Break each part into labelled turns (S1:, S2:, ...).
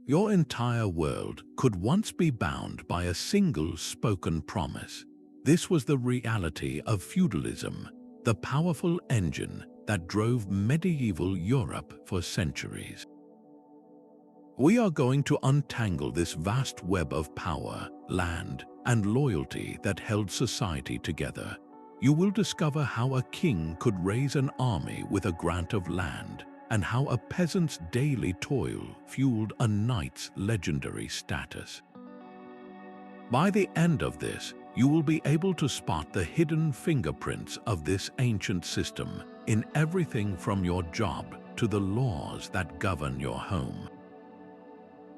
S1: Your entire world could once be bound by a single spoken promise. This was the reality of feudalism, the powerful engine that drove medieval Europe for centuries. We are going to untangle this vast web of power, land, and loyalty that held society together. You will discover how a king could raise an army with a grant of land, and how a peasant's daily toil fueled a knight's legendary status. By the end of this, you will be able to spot the hidden fingerprints of this ancient system in everything from your job to the laws that govern your home.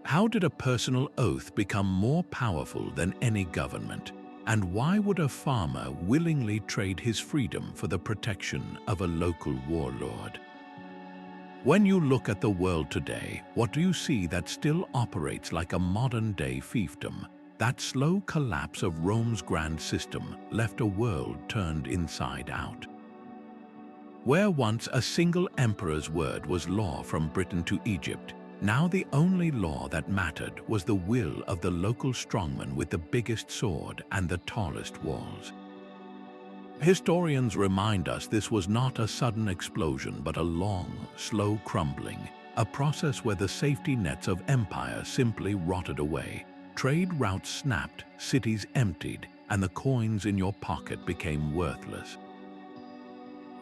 S1: How did a personal oath become more powerful than any government? And why would a farmer willingly trade his freedom for the protection of a local warlord? When you look at the world today, what do you see that still operates like a modern-day fiefdom? That slow collapse of Rome's grand system left a world turned inside out. Where once a single emperor's word was law from Britain to Egypt, now the only law that mattered was the will of the local strongman with the biggest sword and the tallest walls. Historians remind us this was not a sudden explosion but a long, slow crumbling, a process where the safety nets of empire simply rotted away. Trade routes snapped, cities emptied, and the coins in your pocket became worthless.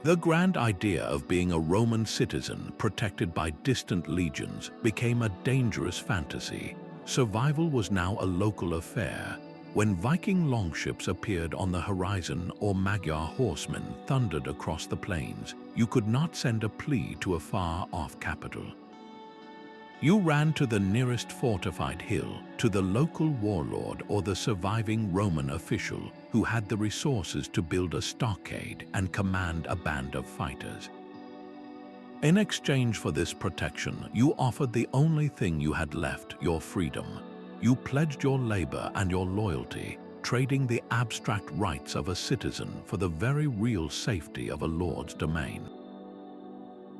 S1: The grand idea of being a Roman citizen protected by distant legions became a dangerous fantasy. Survival was now a local affair. When Viking longships appeared on the horizon or Magyar horsemen thundered across the plains, you could not send a plea to a far-off capital. You ran to the nearest fortified hill, to the local warlord or the surviving Roman official who had the resources to build a stockade and command a band of fighters. In exchange for this protection, you offered the only thing you had left, your freedom. You pledged your labor and your loyalty, trading the abstract rights of a citizen for the very real safety of a lord's domain.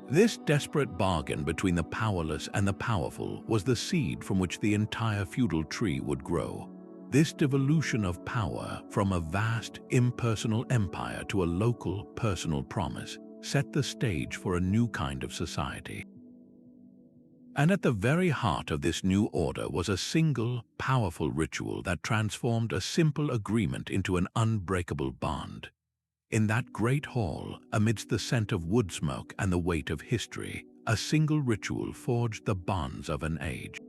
S1: This desperate bargain between the powerless and the powerful was the seed from which the entire feudal tree would grow. This devolution of power from a vast, impersonal empire to a local, personal promise set the stage for a new kind of society. And at the very heart of this new order was a single, powerful ritual that transformed a simple agreement into an unbreakable bond. In that great hall, amidst the scent of wood smoke and the weight of history, a single ritual forged the bonds of an age.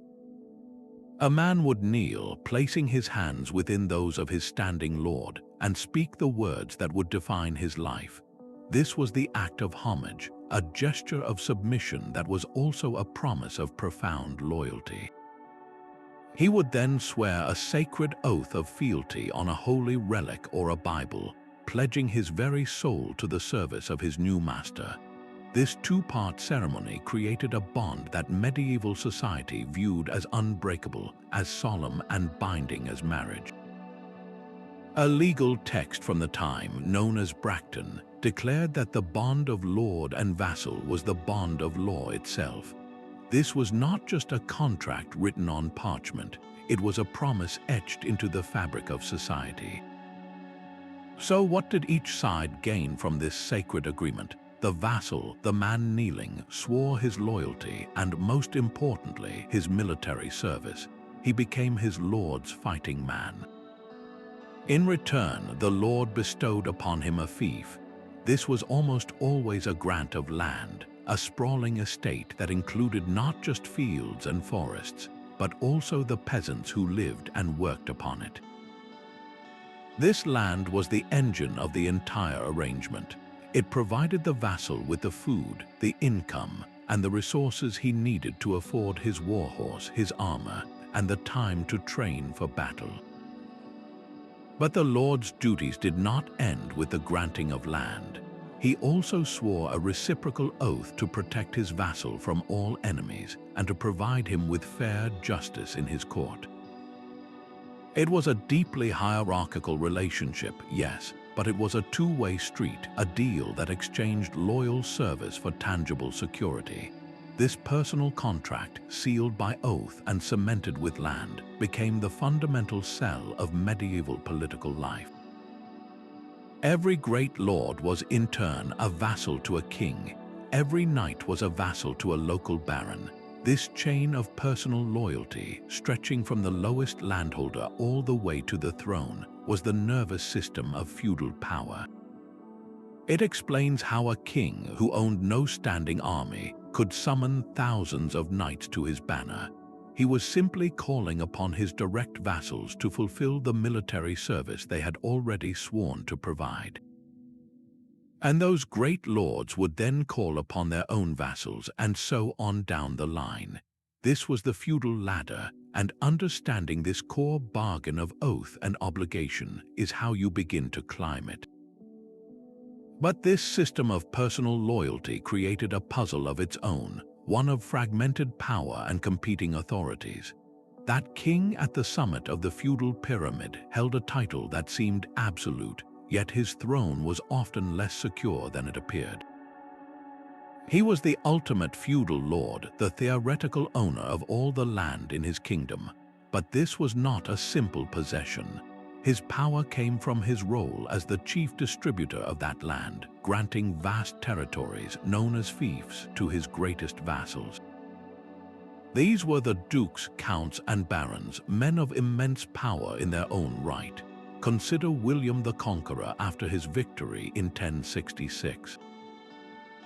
S1: A man would kneel, placing his hands within those of his standing lord, and speak the words that would define his life. This was the act of homage, a gesture of submission that was also a promise of profound loyalty. He would then swear a sacred oath of fealty on a holy relic or a Bible, pledging his very soul to the service of his new master. This two-part ceremony created a bond that medieval society viewed as unbreakable, as solemn and binding as marriage. A legal text from the time, known as Bracton, declared that the bond of lord and vassal was the bond of law itself. This was not just a contract written on parchment, it was a promise etched into the fabric of society. So what did each side gain from this sacred agreement? The vassal, the man kneeling, swore his loyalty and, most importantly, his military service. He became his lord's fighting man. In return, the lord bestowed upon him a fief. This was almost always a grant of land, a sprawling estate that included not just fields and forests, but also the peasants who lived and worked upon it. This land was the engine of the entire arrangement. It provided the vassal with the food, the income, and the resources he needed to afford his warhorse, his armor, and the time to train for battle. But the lord's duties did not end with the granting of land. He also swore a reciprocal oath to protect his vassal from all enemies and to provide him with fair justice in his court. It was a deeply hierarchical relationship, yes, but it was a two-way street, a deal that exchanged loyal service for tangible security. This personal contract, sealed by oath and cemented with land, became the fundamental cell of medieval political life. Every great lord was in turn a vassal to a king. Every knight was a vassal to a local baron. This chain of personal loyalty, stretching from the lowest landholder all the way to the throne, was the nervous system of feudal power. It explains how a king who owned no standing army could summon thousands of knights to his banner. He was simply calling upon his direct vassals to fulfill the military service they had already sworn to provide. And those great lords would then call upon their own vassals, and so on down the line. This was the feudal ladder, and understanding this core bargain of oath and obligation is how you begin to climb it. But this system of personal loyalty created a puzzle of its own, one of fragmented power and competing authorities. That king at the summit of the feudal pyramid held a title that seemed absolute, yet his throne was often less secure than it appeared. He was the ultimate feudal lord, the theoretical owner of all the land in his kingdom. But this was not a simple possession. His power came from his role as the chief distributor of that land, granting vast territories known as fiefs to his greatest vassals. These were the dukes, counts, and barons, men of immense power in their own right. Consider William the Conqueror after his victory in 1066.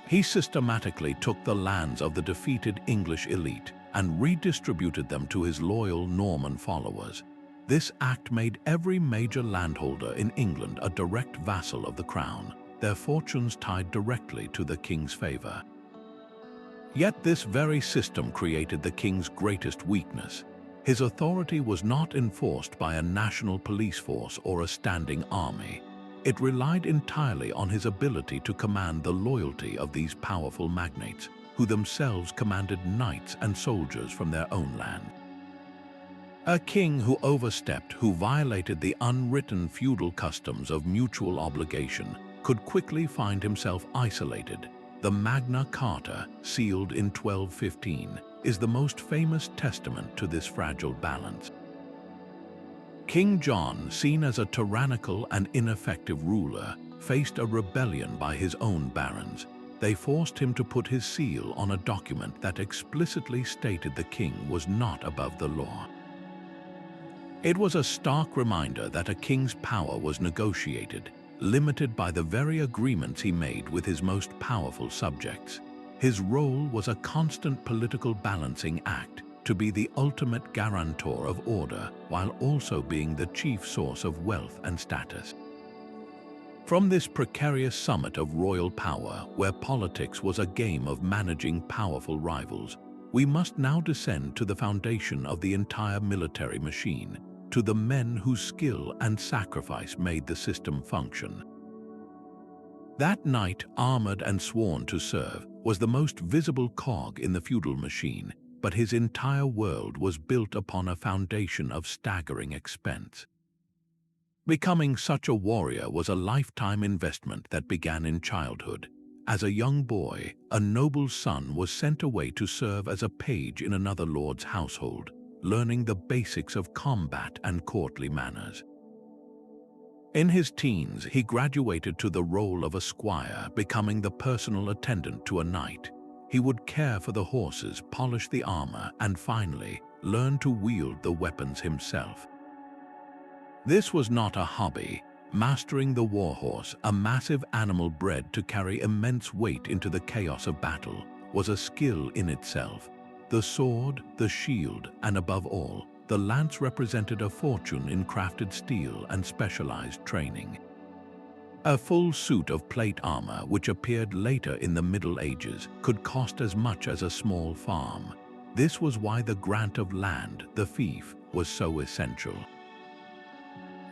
S1: He systematically took the lands of the defeated English elite and redistributed them to his loyal Norman followers. This act made every major landholder in England a direct vassal of the crown, their fortunes tied directly to the king's favor. Yet this very system created the king's greatest weakness. His authority was not enforced by a national police force or a standing army. It relied entirely on his ability to command the loyalty of these powerful magnates, who themselves commanded knights and soldiers from their own land. A king who overstepped, who violated the unwritten feudal customs of mutual obligation, could quickly find himself isolated. The Magna Carta, sealed in 1215, is the most famous testament to this fragile balance. King John, seen as a tyrannical and ineffective ruler, faced a rebellion by his own barons. They forced him to put his seal on a document that explicitly stated the king was not above the law. It was a stark reminder that a king's power was negotiated, limited by the very agreements he made with his most powerful subjects. His role was a constant political balancing act, to be the ultimate guarantor of order while also being the chief source of wealth and status. From this precarious summit of royal power, where politics was a game of managing powerful rivals, we must now descend to the foundation of the entire military machine, to the men whose skill and sacrifice made the system function. That knight, armored and sworn to serve, was the most visible cog in the feudal machine, but his entire world was built upon a foundation of staggering expense. Becoming such a warrior was a lifetime investment that began in childhood. As a young boy, a noble's son was sent away to serve as a page in another lord's household, learning the basics of combat and courtly manners. In his teens, he graduated to the role of a squire, becoming the personal attendant to a knight. He would care for the horses, polish the armor, and finally, learn to wield the weapons himself. This was not a hobby. Mastering the warhorse, a massive animal bred to carry immense weight into the chaos of battle, was a skill in itself. The sword, the shield, and above all, the lance represented a fortune in crafted steel and specialized training. A full suit of plate armor, which appeared later in the Middle Ages, could cost as much as a small farm. This was why the grant of land, the fief, was so essential.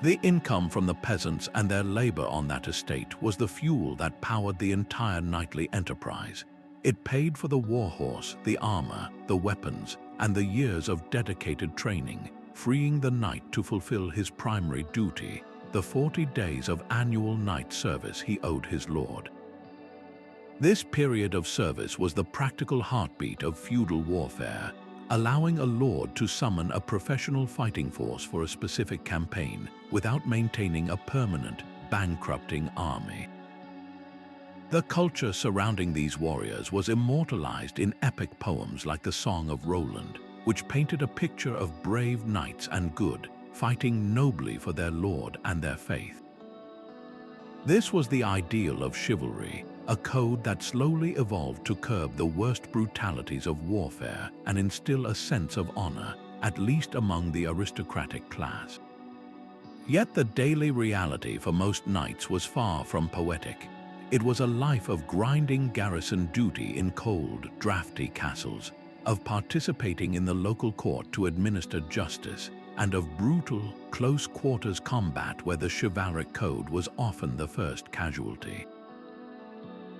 S1: The income from the peasants and their labor on that estate was the fuel that powered the entire knightly enterprise. It paid for the warhorse, the armor, the weapons, and the years of dedicated training, freeing the knight to fulfill his primary duty, the 40 days of annual knight service he owed his lord. This period of service was the practical heartbeat of feudal warfare, allowing a lord to summon a professional fighting force for a specific campaign without maintaining a permanent, bankrupting army. The culture surrounding these warriors was immortalized in epic poems like the Song of Roland, which painted a picture of brave knights and good, fighting nobly for their lord and their faith. This was the ideal of chivalry, a code that slowly evolved to curb the worst brutalities of warfare and instill a sense of honor, at least among the aristocratic class. Yet the daily reality for most knights was far from poetic. It was a life of grinding garrison duty in cold, drafty castles, of participating in the local court to administer justice, and of brutal, close-quarters combat where the chivalric code was often the first casualty.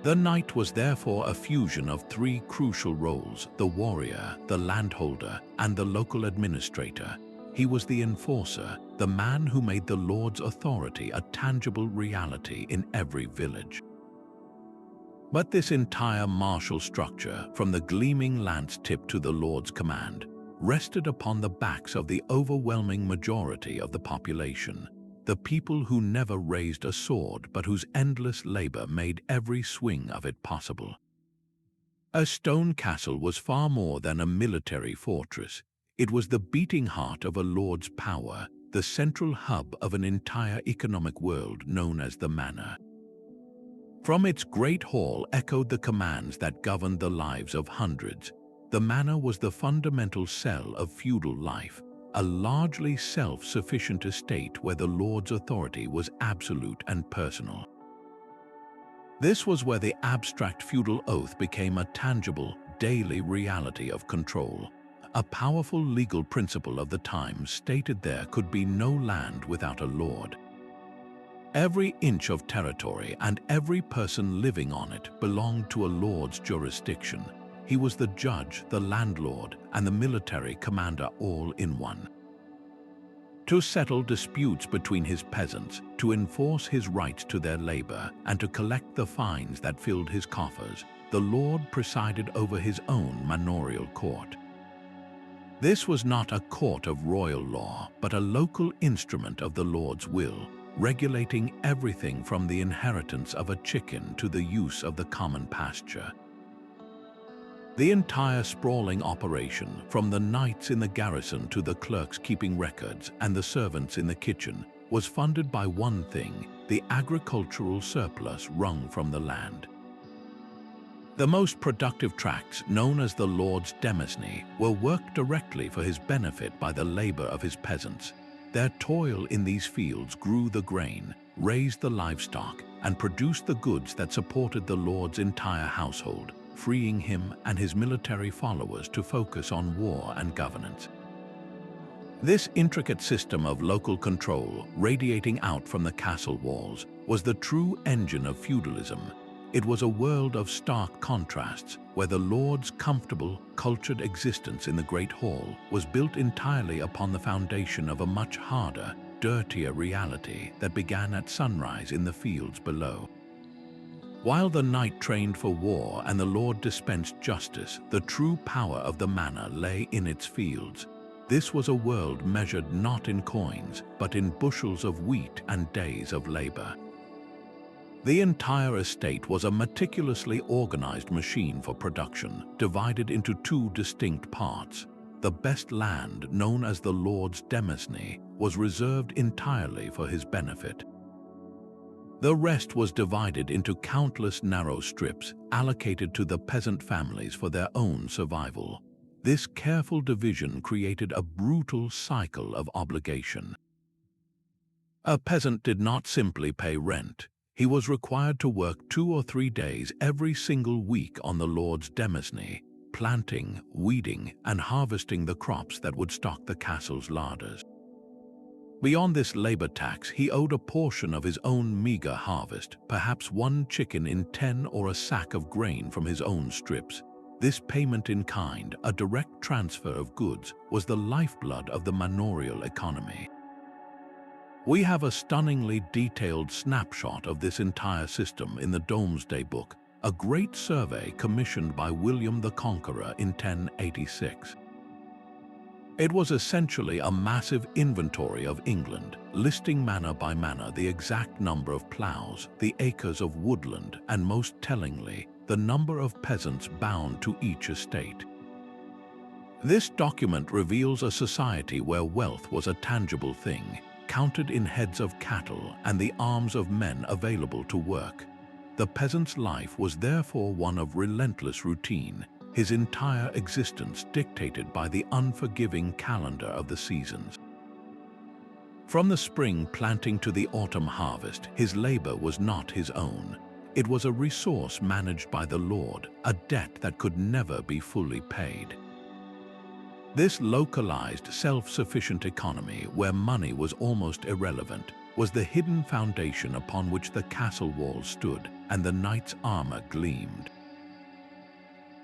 S1: The knight was therefore a fusion of three crucial roles: the warrior, the landholder, and the local administrator. He was the enforcer, the man who made the lord's authority a tangible reality in every village. But this entire martial structure, from the gleaming lance tip to the lord's command, rested upon the backs of the overwhelming majority of the population, the people who never raised a sword but whose endless labor made every swing of it possible. A stone castle was far more than a military fortress. It was the beating heart of a lord's power, the central hub of an entire economic world known as the Manor. From its great hall echoed the commands that governed the lives of hundreds. The Manor was the fundamental cell of feudal life, a largely self-sufficient estate where the lord's authority was absolute and personal. This was where the abstract feudal oath became a tangible, daily reality of control. A powerful legal principle of the times stated there could be no land without a lord. Every inch of territory and every person living on it belonged to a lord's jurisdiction. He was the judge, the landlord, and the military commander all in one. To settle disputes between his peasants, to enforce his rights to their labor, and to collect the fines that filled his coffers, the lord presided over his own manorial court. This was not a court of royal law, but a local instrument of the lord's will, regulating everything from the inheritance of a chicken to the use of the common pasture. The entire sprawling operation, from the knights in the garrison to the clerks keeping records and the servants in the kitchen, was funded by one thing: the agricultural surplus wrung from the land. The most productive tracts, known as the Lord's demesne, were worked directly for his benefit by the labor of his peasants. Their toil in these fields grew the grain, raised the livestock, and produced the goods that supported the Lord's entire household, freeing him and his military followers to focus on war and governance. This intricate system of local control, radiating out from the castle walls, was the true engine of feudalism. It was a world of stark contrasts, where the lord's comfortable, cultured existence in the Great Hall was built entirely upon the foundation of a much harder, dirtier reality that began at sunrise in the fields below. While the knight trained for war and the lord dispensed justice, the true power of the manor lay in its fields. This was a world measured not in coins, but in bushels of wheat and days of labor. The entire estate was a meticulously organized machine for production, divided into two distinct parts. The best land, known as the Lord's demesne, was reserved entirely for his benefit. The rest was divided into countless narrow strips, allocated to the peasant families for their own survival. This careful division created a brutal cycle of obligation. A peasant did not simply pay rent. He was required to work 2 or 3 days every single week on the Lord's demesne, planting, weeding, and harvesting the crops that would stock the castle's larders. Beyond this labor tax, he owed a portion of his own meager harvest, perhaps 1 chicken in 10 or a sack of grain from his own strips. This payment in kind, a direct transfer of goods, was the lifeblood of the manorial economy. We have a stunningly detailed snapshot of this entire system in the Domesday Book, a great survey commissioned by William the Conqueror in 1086. It was essentially a massive inventory of England, listing manor by manor the exact number of ploughs, the acres of woodland, and most tellingly, the number of peasants bound to each estate. This document reveals a society where wealth was a tangible thing, counted in heads of cattle and the arms of men available to work. The peasant's life was therefore one of relentless routine, his entire existence dictated by the unforgiving calendar of the seasons. From the spring planting to the autumn harvest, his labor was not his own. It was a resource managed by the Lord, a debt that could never be fully paid. This localized, self-sufficient economy, where money was almost irrelevant, was the hidden foundation upon which the castle walls stood and the knight's armor gleamed.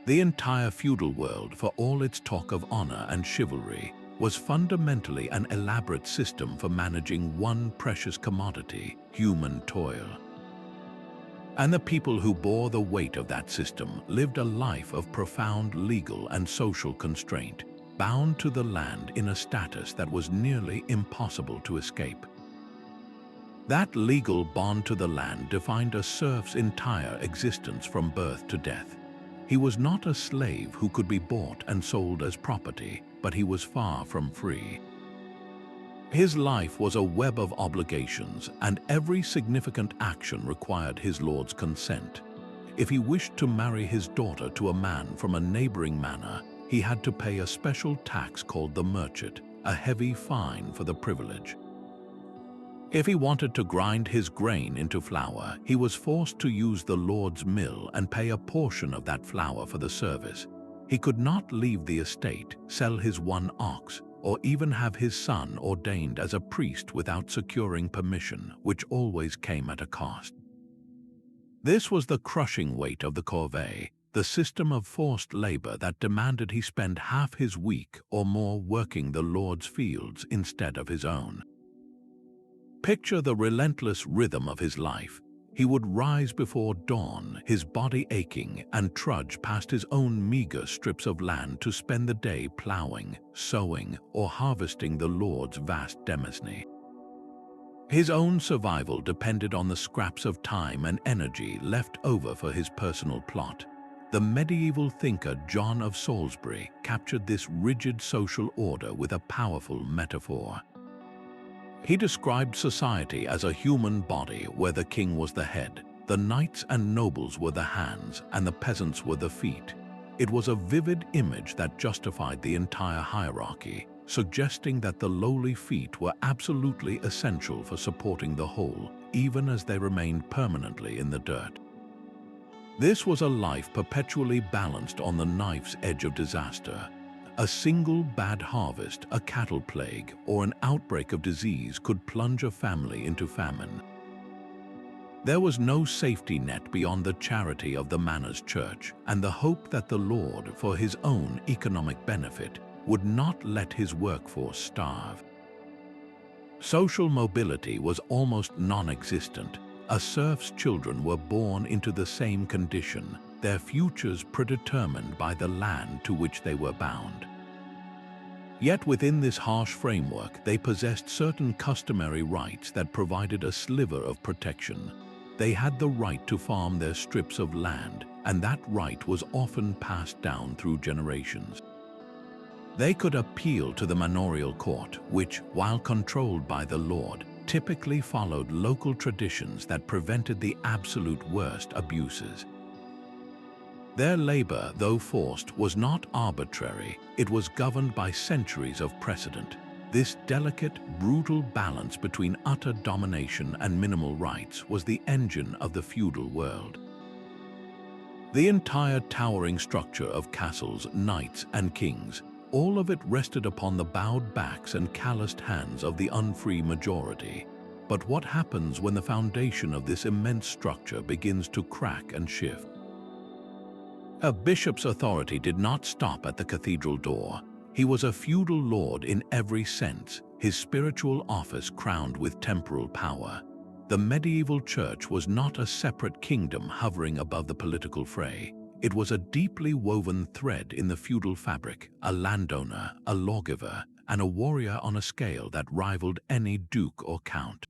S1: The entire feudal world, for all its talk of honor and chivalry, was fundamentally an elaborate system for managing one precious commodity, human toil. And the people who bore the weight of that system lived a life of profound legal and social constraint, bound to the land in a status that was nearly impossible to escape. That legal bond to the land defined a serf's entire existence from birth to death. He was not a slave who could be bought and sold as property, but he was far from free. His life was a web of obligations, and every significant action required his lord's consent. If he wished to marry his daughter to a man from a neighboring manor, he had to pay a special tax called the merchant, a heavy fine for the privilege. If he wanted to grind his grain into flour, he was forced to use the lord's mill and pay a portion of that flour for the service. He could not leave the estate, sell his one ox, or even have his son ordained as a priest without securing permission, which always came at a cost. This was the crushing weight of the corvée, the system of forced labor that demanded he spend half his week or more working the Lord's fields instead of his own. Picture the relentless rhythm of his life. He would rise before dawn, his body aching, and trudge past his own meager strips of land to spend the day plowing, sowing, or harvesting the Lord's vast demesne. His own survival depended on the scraps of time and energy left over for his personal plot. The medieval thinker John of Salisbury captured this rigid social order with a powerful metaphor. He described society as a human body where the king was the head, the knights and nobles were the hands, and the peasants were the feet. It was a vivid image that justified the entire hierarchy, suggesting that the lowly feet were absolutely essential for supporting the whole, even as they remained permanently in the dirt. This was a life perpetually balanced on the knife's edge of disaster. A single bad harvest, a cattle plague, or an outbreak of disease could plunge a family into famine. There was no safety net beyond the charity of the manor's church and the hope that the Lord, for his own economic benefit, would not let his workforce starve. Social mobility was almost non-existent. A serf's children were born into the same condition, their futures predetermined by the land to which they were bound. Yet within this harsh framework, they possessed certain customary rights that provided a sliver of protection. They had the right to farm their strips of land, and that right was often passed down through generations. They could appeal to the manorial court, which, while controlled by the Lord, typically followed local traditions that prevented the absolute worst abuses. Their labor, though forced, was not arbitrary. It was governed by centuries of precedent. This delicate, brutal balance between utter domination and minimal rights was the engine of the feudal world. The entire towering structure of castles, knights, and kings, all of it rested upon the bowed backs and calloused hands of the unfree majority. But what happens when the foundation of this immense structure begins to crack and shift? A bishop's authority did not stop at the cathedral door. He was a feudal lord in every sense, his spiritual office crowned with temporal power. The medieval church was not a separate kingdom hovering above the political fray. It was a deeply woven thread in the feudal fabric, a landowner, a lawgiver, and a warrior on a scale that rivaled any duke or count.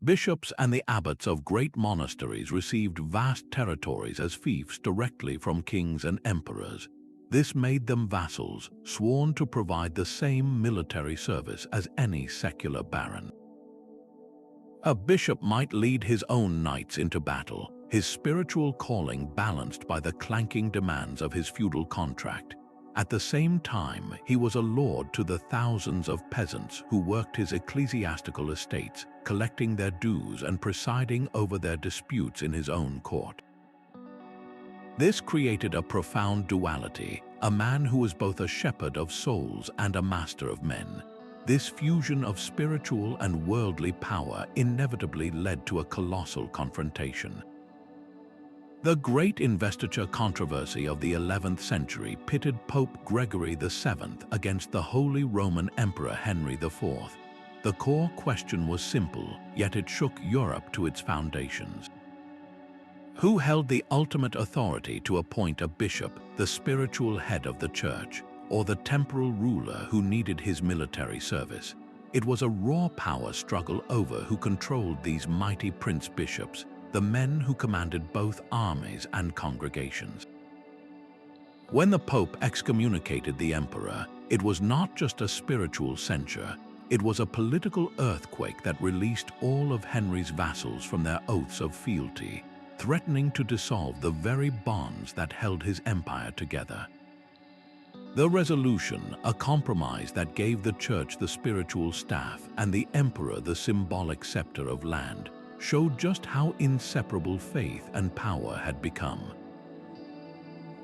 S1: Bishops and the abbots of great monasteries received vast territories as fiefs directly from kings and emperors. This made them vassals, sworn to provide the same military service as any secular baron. A bishop might lead his own knights into battle, his spiritual calling balanced by the clanking demands of his feudal contract. At the same time, he was a lord to the thousands of peasants who worked his ecclesiastical estates, collecting their dues and presiding over their disputes in his own court. This created a profound duality, a man who was both a shepherd of souls and a master of men. This fusion of spiritual and worldly power inevitably led to a colossal confrontation. The Great Investiture Controversy of the 11th century pitted Pope Gregory VII against the Holy Roman Emperor Henry IV. The core question was simple, yet it shook Europe to its foundations. Who held the ultimate authority to appoint a bishop, the spiritual head of the church, or the temporal ruler who needed his military service? It was a raw power struggle over who controlled these mighty prince-bishops, the men who commanded both armies and congregations. When the Pope excommunicated the emperor, it was not just a spiritual censure, it was a political earthquake that released all of Henry's vassals from their oaths of fealty, threatening to dissolve the very bonds that held his empire together. The resolution, a compromise that gave the church the spiritual staff and the emperor the symbolic scepter of land, showed just how inseparable faith and power had become.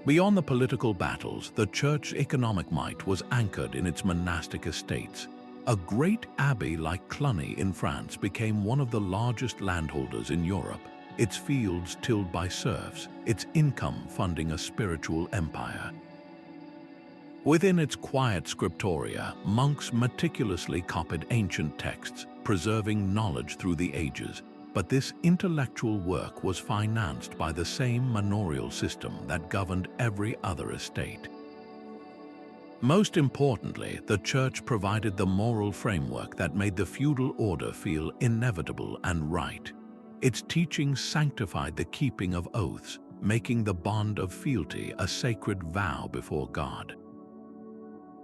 S1: Beyond the political battles, the church's economic might was anchored in its monastic estates. A great abbey like Cluny in France became one of the largest landholders in Europe, its fields tilled by serfs, its income funding a spiritual empire. Within its quiet scriptoria, monks meticulously copied ancient texts, preserving knowledge through the ages. But this intellectual work was financed by the same manorial system that governed every other estate. Most importantly, the church provided the moral framework that made the feudal order feel inevitable and right. Its teachings sanctified the keeping of oaths, making the bond of fealty a sacred vow before God.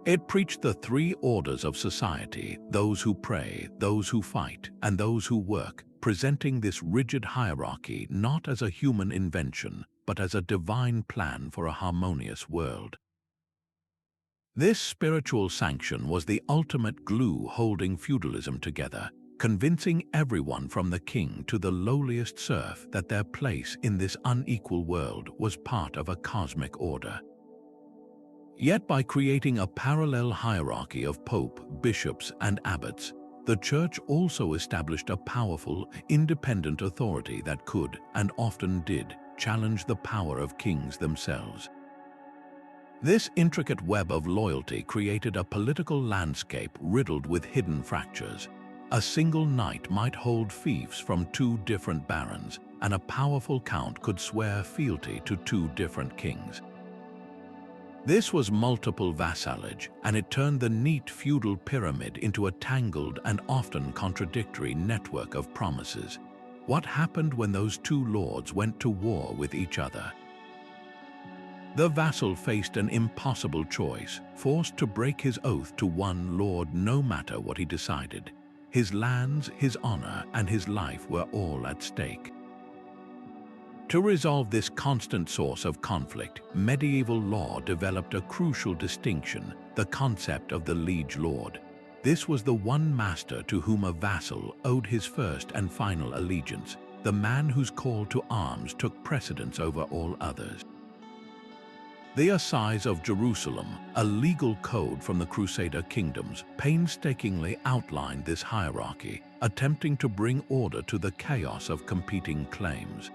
S1: It preached the three orders of society, those who pray, those who fight, and those who work, presenting this rigid hierarchy not as a human invention, but as a divine plan for a harmonious world. This spiritual sanction was the ultimate glue holding feudalism together, convincing everyone from the king to the lowliest serf that their place in this unequal world was part of a cosmic order. Yet by creating a parallel hierarchy of pope, bishops, and abbots, the church also established a powerful, independent authority that could, and often did, challenge the power of kings themselves. This intricate web of loyalty created a political landscape riddled with hidden fractures. A single knight might hold fiefs from two different barons, and a powerful count could swear fealty to two different kings. This was multiple vassalage, and it turned the neat feudal pyramid into a tangled and often contradictory network of promises. What happened when those two lords went to war with each other? The vassal faced an impossible choice, forced to break his oath to one lord no matter what he decided. His lands, his honor, and his life were all at stake. To resolve this constant source of conflict, medieval law developed a crucial distinction, the concept of the liege lord. This was the one master to whom a vassal owed his first and final allegiance, the man whose call to arms took precedence over all others. The Assize of Jerusalem, a legal code from the Crusader kingdoms, painstakingly outlined this hierarchy, attempting to bring order to the chaos of competing claims.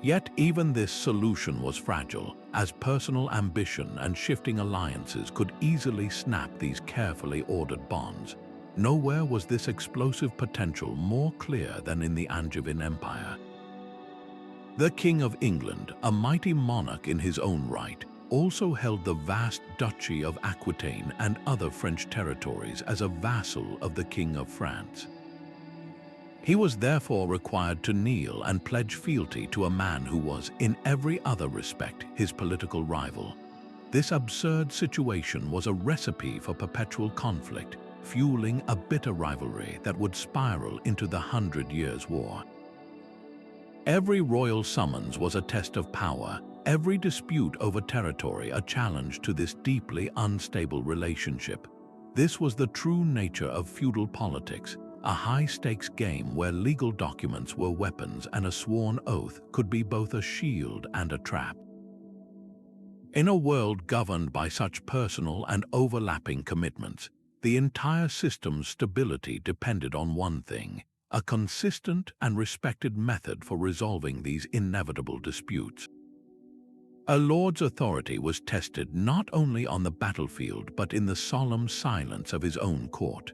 S1: Yet even this solution was fragile, as personal ambition and shifting alliances could easily snap these carefully ordered bonds. Nowhere was this explosive potential more clear than in the Angevin Empire. The King of England, a mighty monarch in his own right, also held the vast Duchy of Aquitaine and other French territories as a vassal of the King of France. He was therefore required to kneel and pledge fealty to a man who was, in every other respect, his political rival. This absurd situation was a recipe for perpetual conflict, fueling a bitter rivalry that would spiral into the 100 Years' War. Every royal summons was a test of power, every dispute over territory a challenge to this deeply unstable relationship. This was the true nature of feudal politics, a high-stakes game where legal documents were weapons and a sworn oath could be both a shield and a trap. In a world governed by such personal and overlapping commitments, the entire system's stability depended on one thing: a consistent and respected method for resolving these inevitable disputes. A lord's authority was tested not only on the battlefield but in the solemn silence of his own court.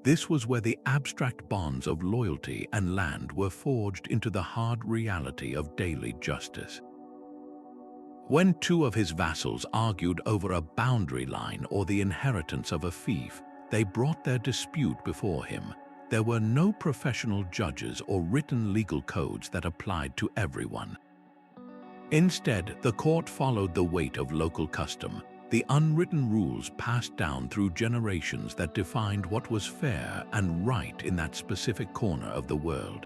S1: This was where the abstract bonds of loyalty and land were forged into the hard reality of daily justice. When two of his vassals argued over a boundary line or the inheritance of a fief, they brought their dispute before him. There were no professional judges or written legal codes that applied to everyone. Instead, the court followed the weight of local custom, the unwritten rules passed down through generations that defined what was fair and right in that specific corner of the world.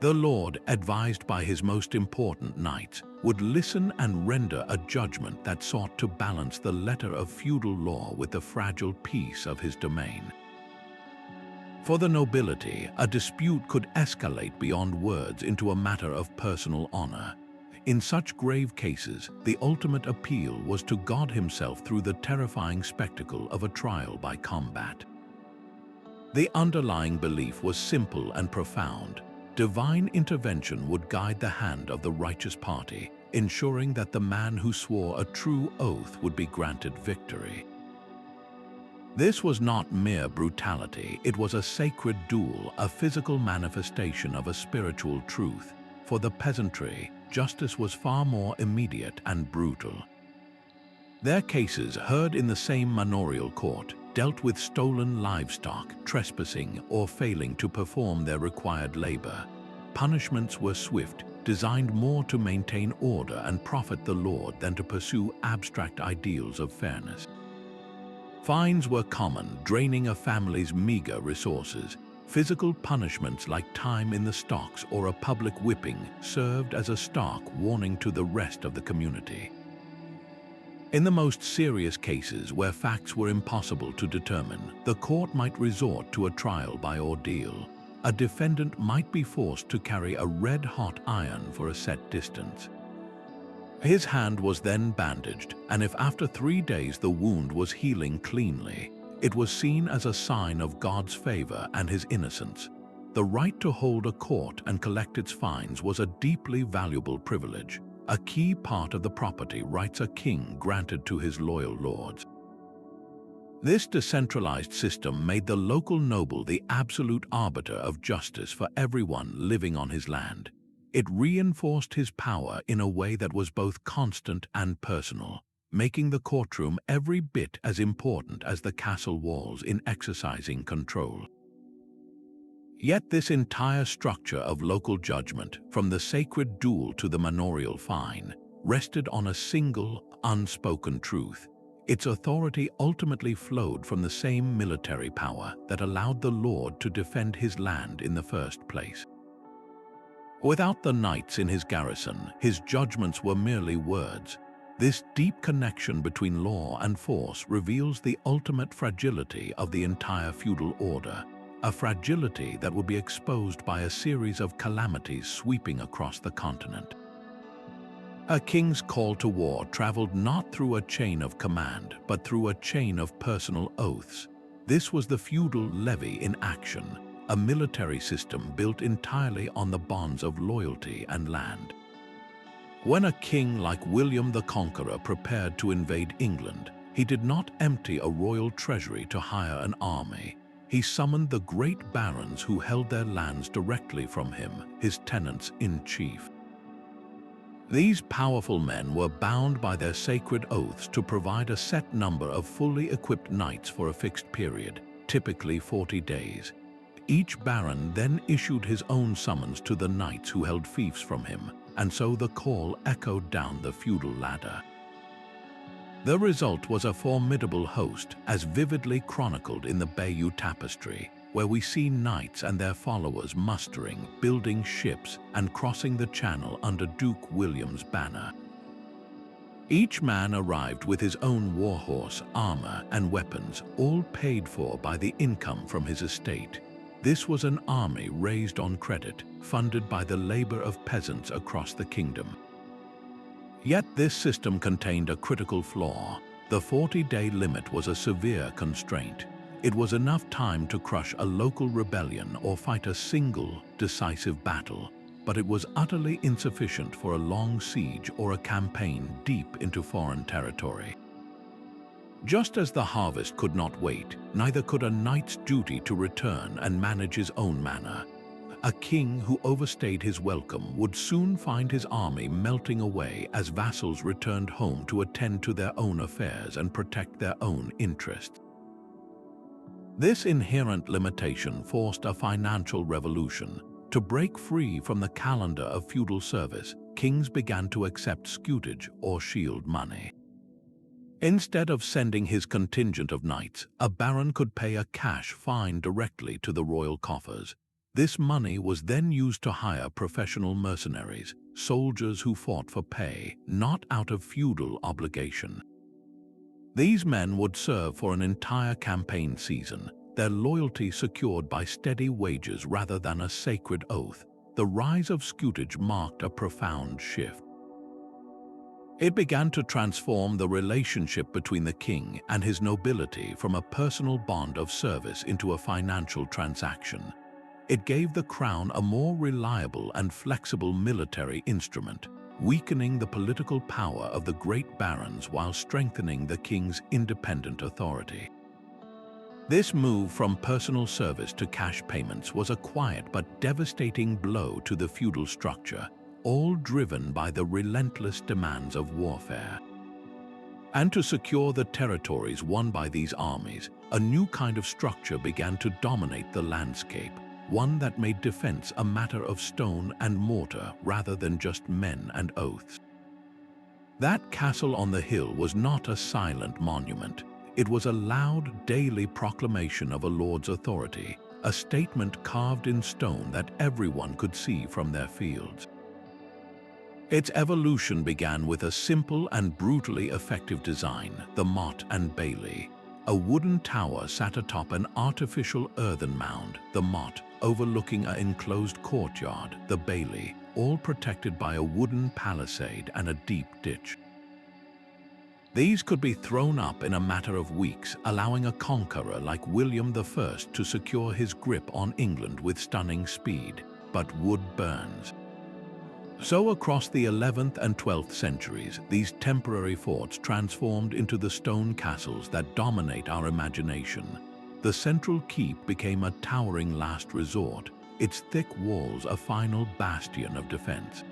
S1: The lord, advised by his most important knights, would listen and render a judgment that sought to balance the letter of feudal law with the fragile peace of his domain. For the nobility, a dispute could escalate beyond words into a matter of personal honor. In such grave cases, the ultimate appeal was to God himself through the terrifying spectacle of a trial by combat. The underlying belief was simple and profound. Divine intervention would guide the hand of the righteous party, ensuring that the man who swore a true oath would be granted victory. This was not mere brutality, it was a sacred duel, a physical manifestation of a spiritual truth. For the peasantry, justice was far more immediate and brutal. Their cases, heard in the same manorial court, dealt with stolen livestock, trespassing, or failing to perform their required labor. Punishments were swift, designed more to maintain order and profit the lord than to pursue abstract ideals of fairness. Fines were common, draining a family's meager resources. Physical punishments like time in the stocks or a public whipping served as a stark warning to the rest of the community. In the most serious cases where facts were impossible to determine, the court might resort to a trial by ordeal. A defendant might be forced to carry a red-hot iron for a set distance. His hand was then bandaged, and if after 3 days the wound was healing cleanly, it was seen as a sign of God's favor and his innocence. The right to hold a court and collect its fines was a deeply valuable privilege, a key part of the property rights a king granted to his loyal lords. This decentralized system made the local noble the absolute arbiter of justice for everyone living on his land. It reinforced his power in a way that was both constant and personal, making the courtroom every bit as important as the castle walls in exercising control. Yet this entire structure of local judgment, from the sacred duel to the manorial fine, rested on a single, unspoken truth. Its authority ultimately flowed from the same military power that allowed the lord to defend his land in the first place. Without the knights in his garrison, his judgments were merely words. This deep connection between law and force reveals the ultimate fragility of the entire feudal order, a fragility that would be exposed by a series of calamities sweeping across the continent. A king's call to war traveled not through a chain of command, but through a chain of personal oaths. This was the feudal levy in action, a military system built entirely on the bonds of loyalty and land. When a king like William the Conqueror prepared to invade England, he did not empty a royal treasury to hire an army. He summoned the great barons who held their lands directly from him, his tenants-in-chief. These powerful men were bound by their sacred oaths to provide a set number of fully equipped knights for a fixed period, typically 40 days. Each baron then issued his own summons to the knights who held fiefs from him, and so the call echoed down the feudal ladder. The result was a formidable host, as vividly chronicled in the Bayeux Tapestry, where we see knights and their followers mustering, building ships, and crossing the Channel under Duke William's banner. Each man arrived with his own warhorse, armor, and weapons, all paid for by the income from his estate. This was an army raised on credit, funded by the labor of peasants across the kingdom. Yet this system contained a critical flaw. The 40-day limit was a severe constraint. It was enough time to crush a local rebellion or fight a single, decisive battle, but it was utterly insufficient for a long siege or a campaign deep into foreign territory. Just as the harvest could not wait, neither could a knight's duty to return and manage his own manor. A king who overstayed his welcome would soon find his army melting away as vassals returned home to attend to their own affairs and protect their own interests. This inherent limitation forced a financial revolution. To break free from the calendar of feudal service, kings began to accept scutage or shield money. Instead of sending his contingent of knights, a baron could pay a cash fine directly to the royal coffers. This money was then used to hire professional mercenaries, soldiers who fought for pay, not out of feudal obligation. These men would serve for an entire campaign season, their loyalty secured by steady wages rather than a sacred oath. The rise of scutage marked a profound shift. It began to transform the relationship between the king and his nobility from a personal bond of service into a financial transaction. It gave the crown a more reliable and flexible military instrument, weakening the political power of the great barons while strengthening the king's independent authority. This move from personal service to cash payments was a quiet but devastating blow to the feudal structure, all driven by the relentless demands of warfare. And to secure the territories won by these armies, a new kind of structure began to dominate the landscape, one that made defense a matter of stone and mortar rather than just men and oaths. That castle on the hill was not a silent monument. It was a loud, daily proclamation of a lord's authority, a statement carved in stone that everyone could see from their fields. Its evolution began with a simple and brutally effective design, the motte and bailey. A wooden tower sat atop an artificial earthen mound, the motte, overlooking an enclosed courtyard, the bailey, all protected by a wooden palisade and a deep ditch. These could be thrown up in a matter of weeks, allowing a conqueror like William I to secure his grip on England with stunning speed, but wood burns. So across the 11th and 12th centuries, these temporary forts transformed into the stone castles that dominate our imagination. The central keep became a towering last resort, its thick walls a final bastion of defense.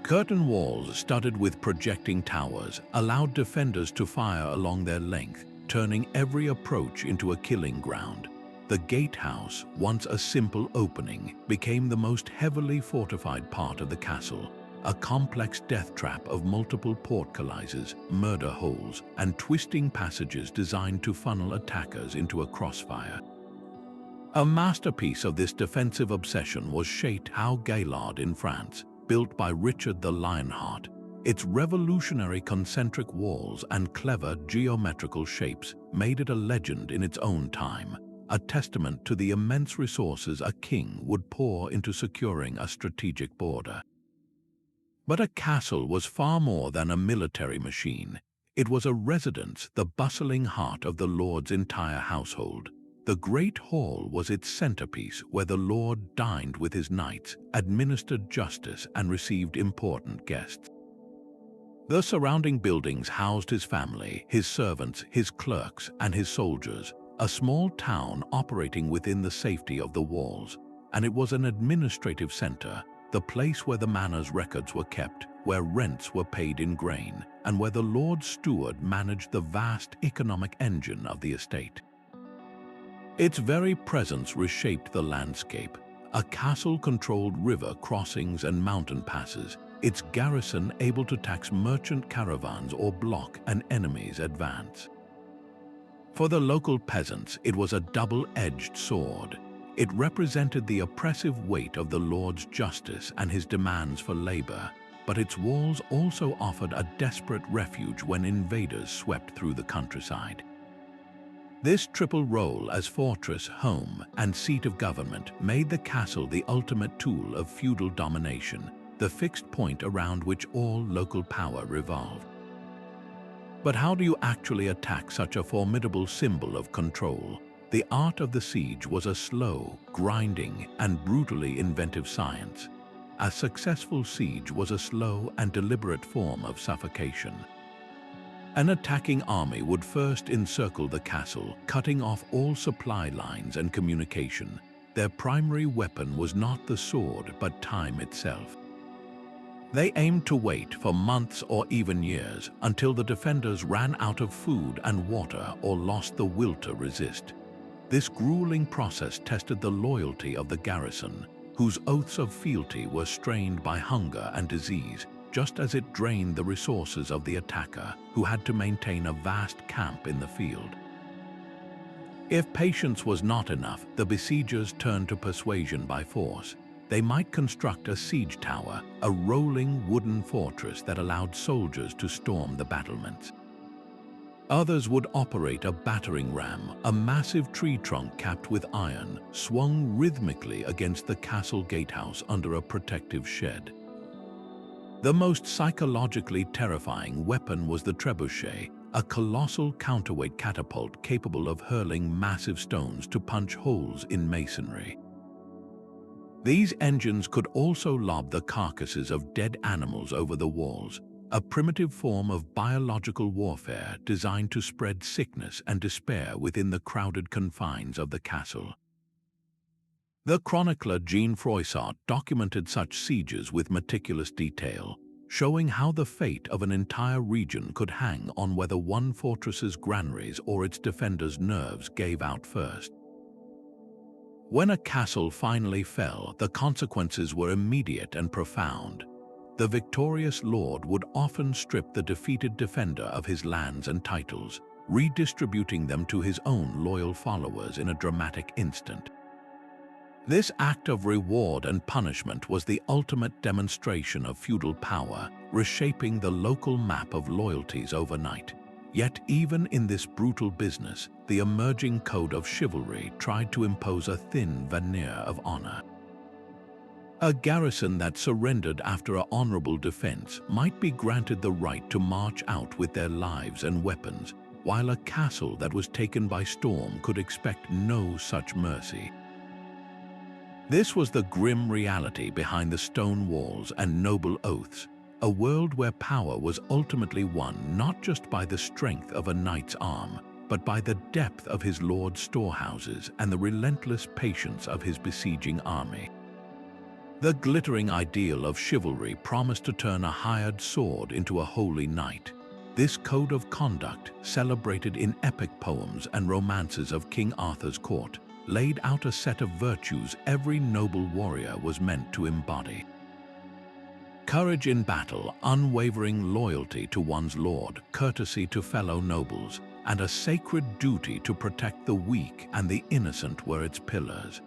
S1: Curtain walls studded with projecting towers allowed defenders to fire along their length, turning every approach into a killing ground. The gatehouse, once a simple opening, became the most heavily fortified part of the castle, a complex death trap of multiple portcullises, murder holes, and twisting passages designed to funnel attackers into a crossfire. A masterpiece of this defensive obsession was Château Gaillard in France, built by Richard the Lionheart. Its revolutionary concentric walls and clever geometrical shapes made it a legend in its own time, a testament to the immense resources a king would pour into securing a strategic border. But a castle was far more than a military machine. It was a residence, the bustling heart of the lord's entire household. The great hall was its centerpiece, where the lord dined with his knights, administered justice, and received important guests. The surrounding buildings housed his family, his servants, his clerks, and his soldiers, a small town operating within the safety of the walls, and it was an administrative center, the place where the manor's records were kept, where rents were paid in grain, and where the Lord Steward managed the vast economic engine of the estate. Its very presence reshaped the landscape. A castle controlled river crossings and mountain passes, its garrison able to tax merchant caravans or block an enemy's advance. For the local peasants, it was a double-edged sword. It represented the oppressive weight of the Lord's justice and his demands for labor, but its walls also offered a desperate refuge when invaders swept through the countryside. This triple role as fortress, home, and seat of government made the castle the ultimate tool of feudal domination, the fixed point around which all local power revolved. But how do you actually attack such a formidable symbol of control? The art of the siege was a slow, grinding, and brutally inventive science. A successful siege was a slow and deliberate form of suffocation. An attacking army would first encircle the castle, cutting off all supply lines and communication. Their primary weapon was not the sword, but time itself. They aimed to wait for months or even years until the defenders ran out of food and water or lost the will to resist. This grueling process tested the loyalty of the garrison, whose oaths of fealty were strained by hunger and disease, just as it drained the resources of the attacker, who had to maintain a vast camp in the field. If patience was not enough, the besiegers turned to persuasion by force. They might construct a siege tower, a rolling wooden fortress that allowed soldiers to storm the battlements. Others would operate a battering ram, a massive tree trunk capped with iron, swung rhythmically against the castle gatehouse under a protective shed. The most psychologically terrifying weapon was the trebuchet, a colossal counterweight catapult capable of hurling massive stones to punch holes in masonry. These engines could also lob the carcasses of dead animals over the walls, a primitive form of biological warfare designed to spread sickness and despair within the crowded confines of the castle. The chronicler Jean Froissart documented such sieges with meticulous detail, showing how the fate of an entire region could hang on whether one fortress's granaries or its defenders' nerves gave out first. When a castle finally fell, the consequences were immediate and profound. The victorious lord would often strip the defeated defender of his lands and titles, redistributing them to his own loyal followers in a dramatic instant. This act of reward and punishment was the ultimate demonstration of feudal power, reshaping the local map of loyalties overnight. Yet even in this brutal business, the emerging Code of Chivalry tried to impose a thin veneer of honor. A garrison that surrendered after an honorable defense might be granted the right to march out with their lives and weapons, while a castle that was taken by storm could expect no such mercy. This was the grim reality behind the stone walls and noble oaths, a world where power was ultimately won not just by the strength of a knight's arm, but by the depth of his lord's storehouses and the relentless patience of his besieging army. The glittering ideal of chivalry promised to turn a hired sword into a holy knight. This code of conduct, celebrated in epic poems and romances of King Arthur's court, laid out a set of virtues every noble warrior was meant to embody. Courage in battle, unwavering loyalty to one's lord, courtesy to fellow nobles, and a sacred duty to protect the weak and the innocent were its pillars.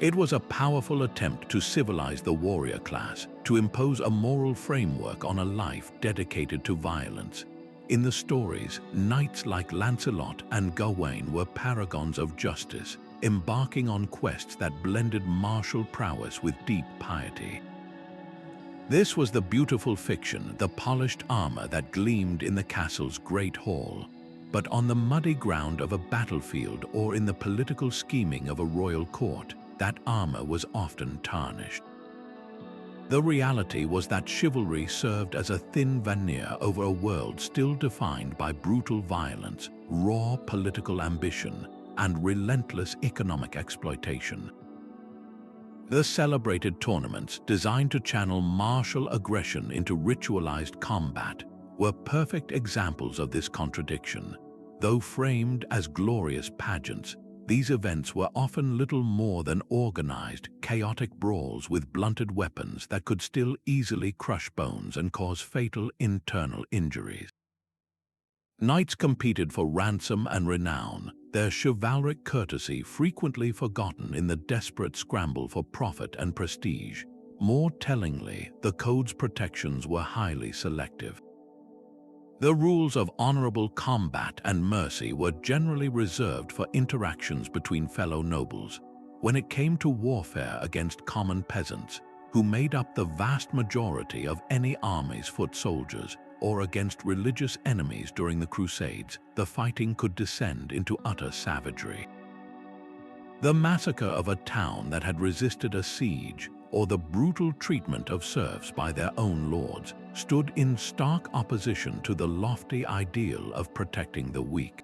S1: It was a powerful attempt to civilize the warrior class, to impose a moral framework on a life dedicated to violence. In the stories, knights like Lancelot and Gawain were paragons of justice, embarking on quests that blended martial prowess with deep piety. This was the beautiful fiction, the polished armor that gleamed in the castle's great hall. But on the muddy ground of a battlefield or in the political scheming of a royal court, that armor was often tarnished. The reality was that chivalry served as a thin veneer over a world still defined by brutal violence, raw political ambition, and relentless economic exploitation. The celebrated tournaments, designed to channel martial aggression into ritualized combat, were perfect examples of this contradiction. Though framed as glorious pageants, these events were often little more than organized, chaotic brawls with blunted weapons that could still easily crush bones and cause fatal internal injuries. Knights competed for ransom and renown, their chivalric courtesy frequently forgotten in the desperate scramble for profit and prestige. More tellingly, the code's protections were highly selective. The rules of honorable combat and mercy were generally reserved for interactions between fellow nobles. When it came to warfare against common peasants, who made up the vast majority of any army's foot soldiers, or against religious enemies during the Crusades, the fighting could descend into utter savagery. The massacre of a town that had resisted a siege, or the brutal treatment of serfs by their own lords, stood in stark opposition to the lofty ideal of protecting the weak.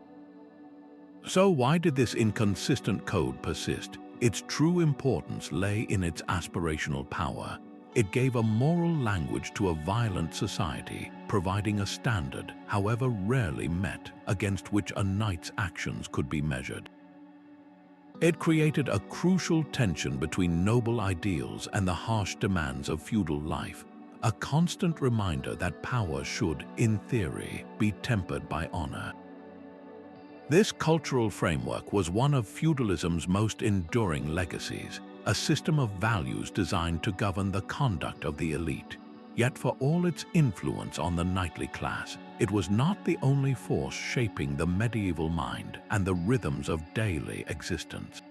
S1: So why did this inconsistent code persist? Its true importance lay in its aspirational power. It gave a moral language to a violent society, providing a standard, however rarely met, against which a knight's actions could be measured. It created a crucial tension between noble ideals and the harsh demands of feudal life, a constant reminder that power should, in theory, be tempered by honor. This cultural framework was one of feudalism's most enduring legacies, a system of values designed to govern the conduct of the elite. Yet for all its influence on the knightly class, it was not the only force shaping the medieval mind and the rhythms of daily existence.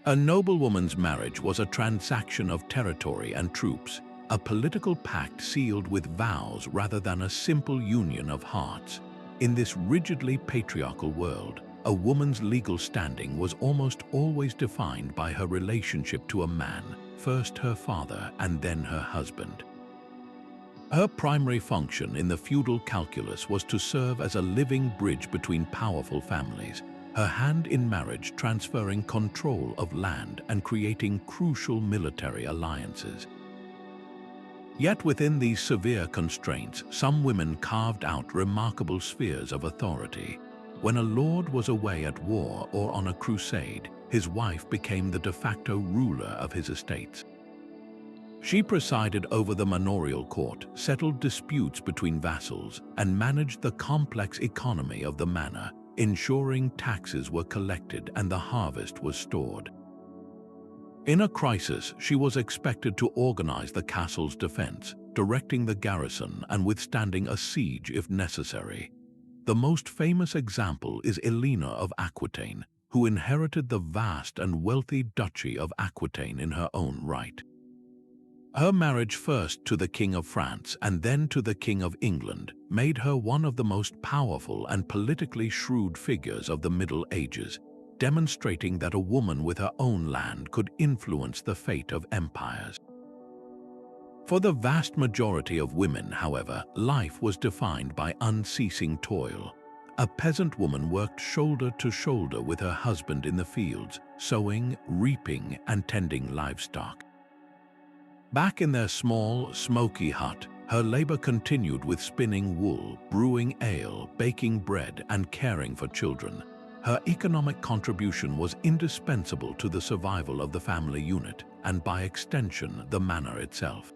S1: A noblewoman's marriage was a transaction of territory and troops, a political pact sealed with vows rather than a simple union of hearts. In this rigidly patriarchal world, a woman's legal standing was almost always defined by her relationship to a man, first her father and then her husband. Her primary function in the feudal calculus was to serve as a living bridge between powerful families, her hand in marriage transferring control of land and creating crucial military alliances. Yet within these severe constraints, some women carved out remarkable spheres of authority. When a lord was away at war or on a crusade, his wife became the de facto ruler of his estates. She presided over the manorial court, settled disputes between vassals, and managed the complex economy of the manor, ensuring taxes were collected and the harvest was stored. In a crisis, she was expected to organize the castle's defense, directing the garrison and withstanding a siege if necessary. The most famous example is Elena of Aquitaine, who inherited the vast and wealthy duchy of Aquitaine in her own right. Her marriage first to the King of France and then to the King of England made her one of the most powerful and politically shrewd figures of the Middle Ages, demonstrating that a woman with her own land could influence the fate of empires. For the vast majority of women, however, life was defined by unceasing toil. A peasant woman worked shoulder to shoulder with her husband in the fields, sowing, reaping, and tending livestock. Back in their small, smoky hut, her labor continued with spinning wool, brewing ale, baking bread, and caring for children. Her economic contribution was indispensable to the survival of the family unit, and by extension, the manor itself.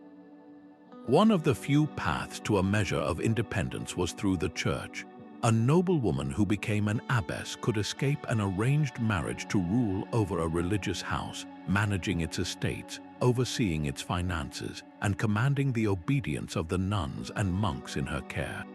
S1: One of the few paths to a measure of independence was through the church. A noblewoman who became an abbess could escape an arranged marriage to rule over a religious house, managing its estates, overseeing its finances, and commanding the obedience of the nuns and monks in her care.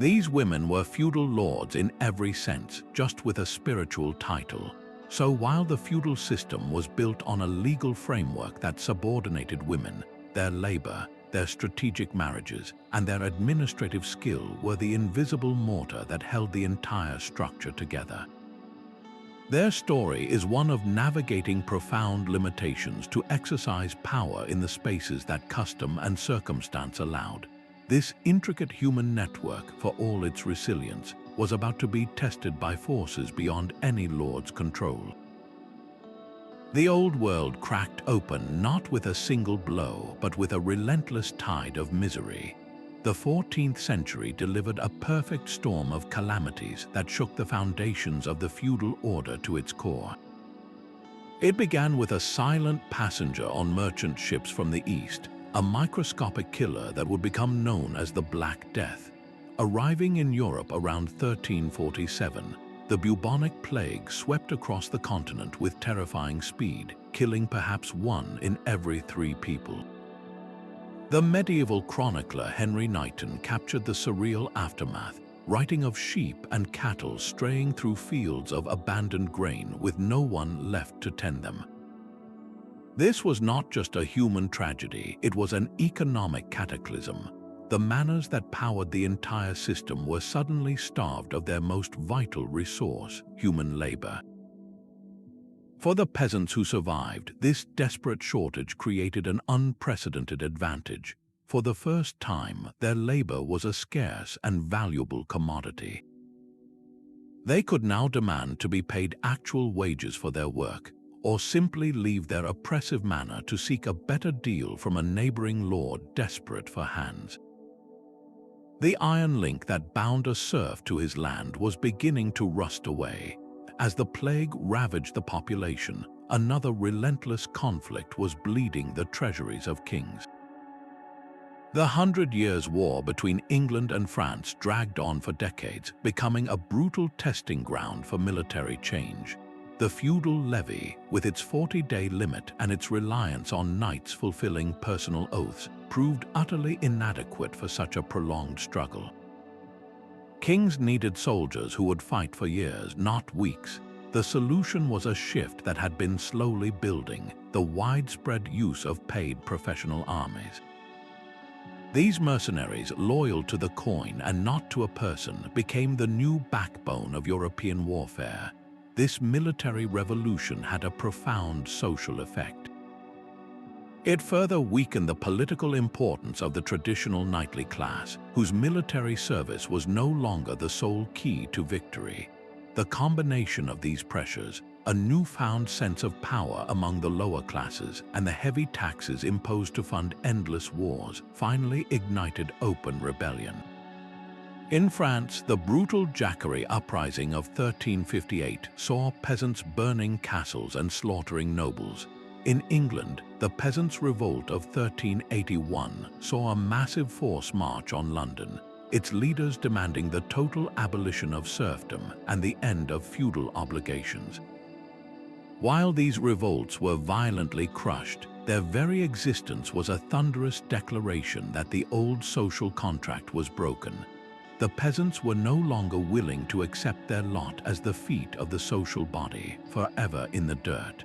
S1: These women were feudal lords in every sense, just with a spiritual title. So while the feudal system was built on a legal framework that subordinated women, their labor, their strategic marriages, and their administrative skill were the invisible mortar that held the entire structure together. Their story is one of navigating profound limitations to exercise power in the spaces that custom and circumstance allowed. This intricate human network, for all its resilience, was about to be tested by forces beyond any lord's control. The old world cracked open not with a single blow, but with a relentless tide of misery. The 14th century delivered a perfect storm of calamities that shook the foundations of the feudal order to its core. It began with a silent passenger on merchant ships from the east, a microscopic killer that would become known as the Black Death. Arriving in Europe around 1347, the bubonic plague swept across the continent with terrifying speed, killing perhaps 1 in every 3 people. The medieval chronicler Henry Knighton captured the surreal aftermath, writing of sheep and cattle straying through fields of abandoned grain with no one left to tend them. This was not just a human tragedy, it was an economic cataclysm. The manors that powered the entire system were suddenly starved of their most vital resource, human labor. For the peasants who survived, this desperate shortage created an unprecedented advantage. For the first time, their labor was a scarce and valuable commodity. They could now demand to be paid actual wages for their work, or simply leave their oppressive manor to seek a better deal from a neighboring lord desperate for hands. The iron link that bound a serf to his land was beginning to rust away. As the plague ravaged the population, another relentless conflict was bleeding the treasuries of kings. The 100 Years' War between England and France dragged on for decades, becoming a brutal testing ground for military change. The feudal levy, with its 40-day limit and its reliance on knights fulfilling personal oaths, proved utterly inadequate for such a prolonged struggle. Kings needed soldiers who would fight for years, not weeks. The solution was a shift that had been slowly building: the widespread use of paid professional armies. These mercenaries, loyal to the coin and not to a person, became the new backbone of European warfare. This military revolution had a profound social effect. It further weakened the political importance of the traditional knightly class, whose military service was no longer the sole key to victory. The combination of these pressures, a newfound sense of power among the lower classes, and the heavy taxes imposed to fund endless wars, finally ignited open rebellion. In France, the brutal Jacquerie uprising of 1358 saw peasants burning castles and slaughtering nobles. In England, the Peasants' Revolt of 1381 saw a massive force march on London, its leaders demanding the total abolition of serfdom and the end of feudal obligations. While these revolts were violently crushed, their very existence was a thunderous declaration that the old social contract was broken. The peasants were no longer willing to accept their lot as the feet of the social body, forever in the dirt.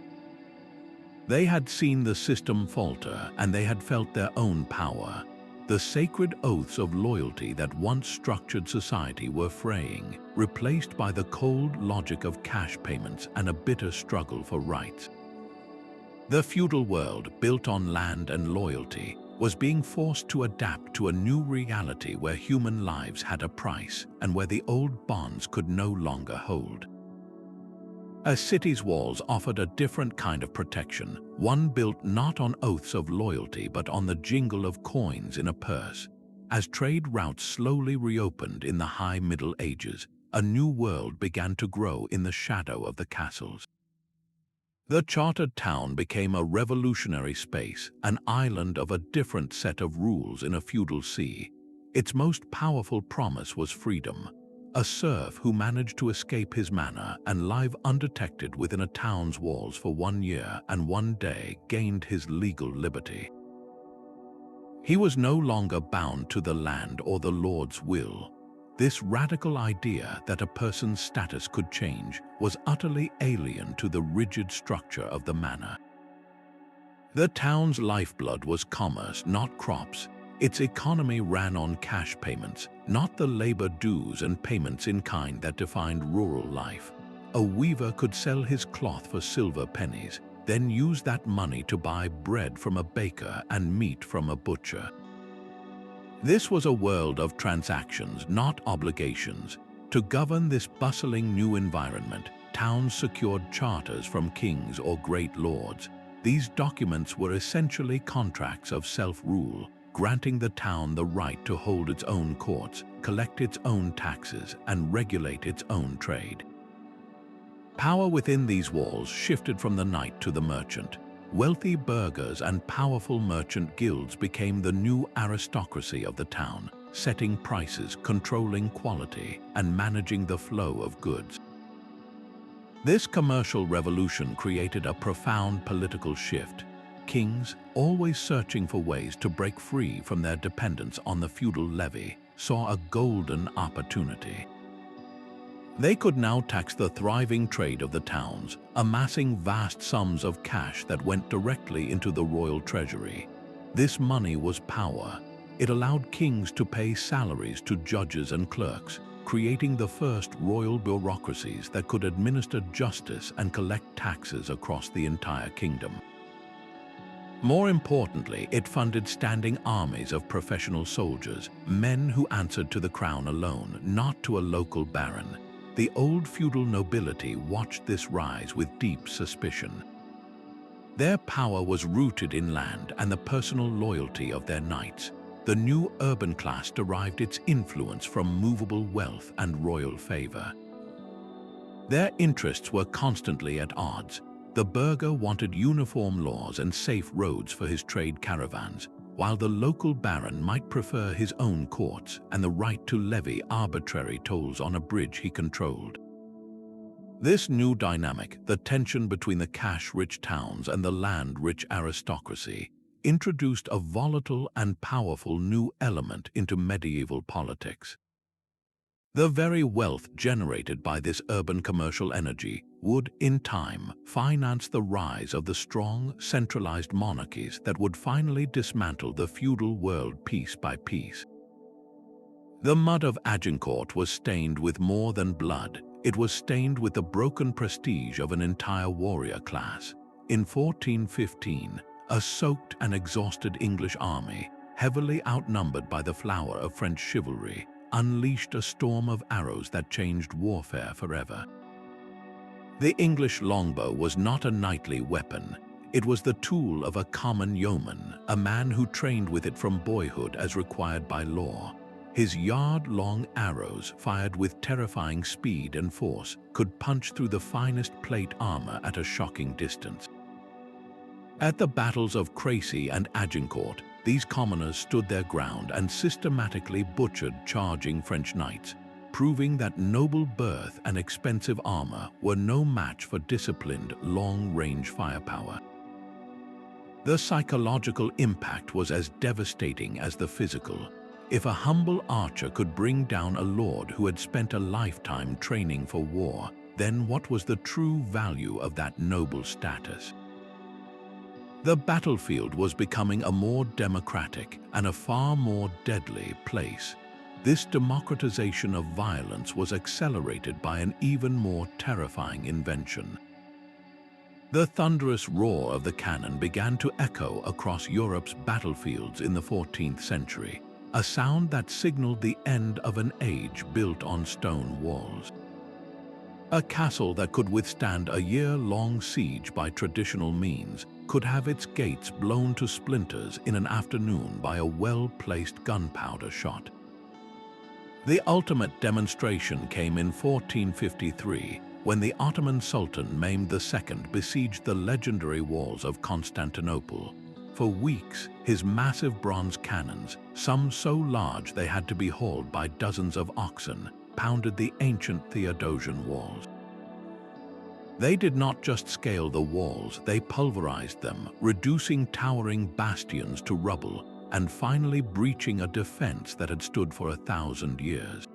S1: They had seen the system falter, and they had felt their own power. The sacred oaths of loyalty that once structured society were fraying, replaced by the cold logic of cash payments and a bitter struggle for rights. The feudal world, built on land and loyalty, was being forced to adapt to a new reality where human lives had a price and where the old bonds could no longer hold. A city's walls offered a different kind of protection, one built not on oaths of loyalty but on the jingle of coins in a purse. As trade routes slowly reopened in the High Middle Ages, a new world began to grow in the shadow of the castles. The chartered town became a revolutionary space, an island of a different set of rules in a feudal sea. Its most powerful promise was freedom. A serf who managed to escape his manor and live undetected within a town's walls for 1 year and 1 day gained his legal liberty. He was no longer bound to the land or the lord's will. This radical idea that a person's status could change was utterly alien to the rigid structure of the manor. The town's lifeblood was commerce, not crops. Its economy ran on cash payments, not the labor dues and payments in kind that defined rural life. a weaver could sell his cloth for silver pennies, then use that money to buy bread from a baker and meat from a butcher. This was a world of transactions, not obligations. To govern this bustling new environment, towns secured charters from kings or great lords. These documents were essentially contracts of self-rule, granting the town the right to hold its own courts, collect its own taxes, and regulate its own trade. Power within these walls shifted from the knight to the merchant. Wealthy burghers and powerful merchant guilds became the new aristocracy of the town, setting prices, controlling quality, and managing the flow of goods. This commercial revolution created a profound political shift. Kings, always searching for ways to break free from their dependence on the feudal levy, saw a golden opportunity. They could now tax the thriving trade of the towns, amassing vast sums of cash that went directly into the royal treasury. This money was power. It allowed kings to pay salaries to judges and clerks, creating the first royal bureaucracies that could administer justice and collect taxes across the entire kingdom. More importantly, it funded standing armies of professional soldiers, men who answered to the crown alone, not to a local baron. The old feudal nobility watched this rise with deep suspicion. Their power was rooted in land and the personal loyalty of their knights. The new urban class derived its influence from movable wealth and royal favor. Their interests were constantly at odds. The burgher wanted uniform laws and safe roads for his trade caravans, while the local baron might prefer his own courts and the right to levy arbitrary tolls on a bridge he controlled. This new dynamic, the tension between the cash-rich towns and the land-rich aristocracy, introduced a volatile and powerful new element into medieval politics. The very wealth generated by this urban commercial energy would, in time, finance the rise of the strong, centralized monarchies that would finally dismantle the feudal world piece by piece. The mud of Agincourt was stained with more than blood. It was stained with the broken prestige of an entire warrior class. In 1415, a soaked and exhausted English army, heavily outnumbered by the flower of French chivalry, unleashed a storm of arrows that changed warfare forever. The English longbow was not a knightly weapon. It was the tool of a common yeoman, a man who trained with it from boyhood as required by law. His yard-long arrows, fired with terrifying speed and force, could punch through the finest plate armor at a shocking distance. At the battles of Crecy and Agincourt, these commoners stood their ground and systematically butchered charging French knights, proving that noble birth and expensive armor were no match for disciplined, long-range firepower. The psychological impact was as devastating as the physical. If a humble archer could bring down a lord who had spent a lifetime training for war, then what was the true value of that noble status? The battlefield was becoming a more democratic and a far more deadly place. This democratization of violence was accelerated by an even more terrifying invention. The thunderous roar of the cannon began to echo across Europe's battlefields in the 14th century, a sound that signaled the end of an age built on stone walls. A castle that could withstand a year-long siege by traditional means could have its gates blown to splinters in an afternoon by a well-placed gunpowder shot. The ultimate demonstration came in 1453, when the Ottoman Sultan Mehmed II besieged the legendary walls of Constantinople. For weeks, his massive bronze cannons, some so large they had to be hauled by dozens of oxen, pounded the ancient Theodosian walls. They did not just scale the walls, they pulverized them, reducing towering bastions to rubble, and finally breaching a defense that had stood for 1,000 years.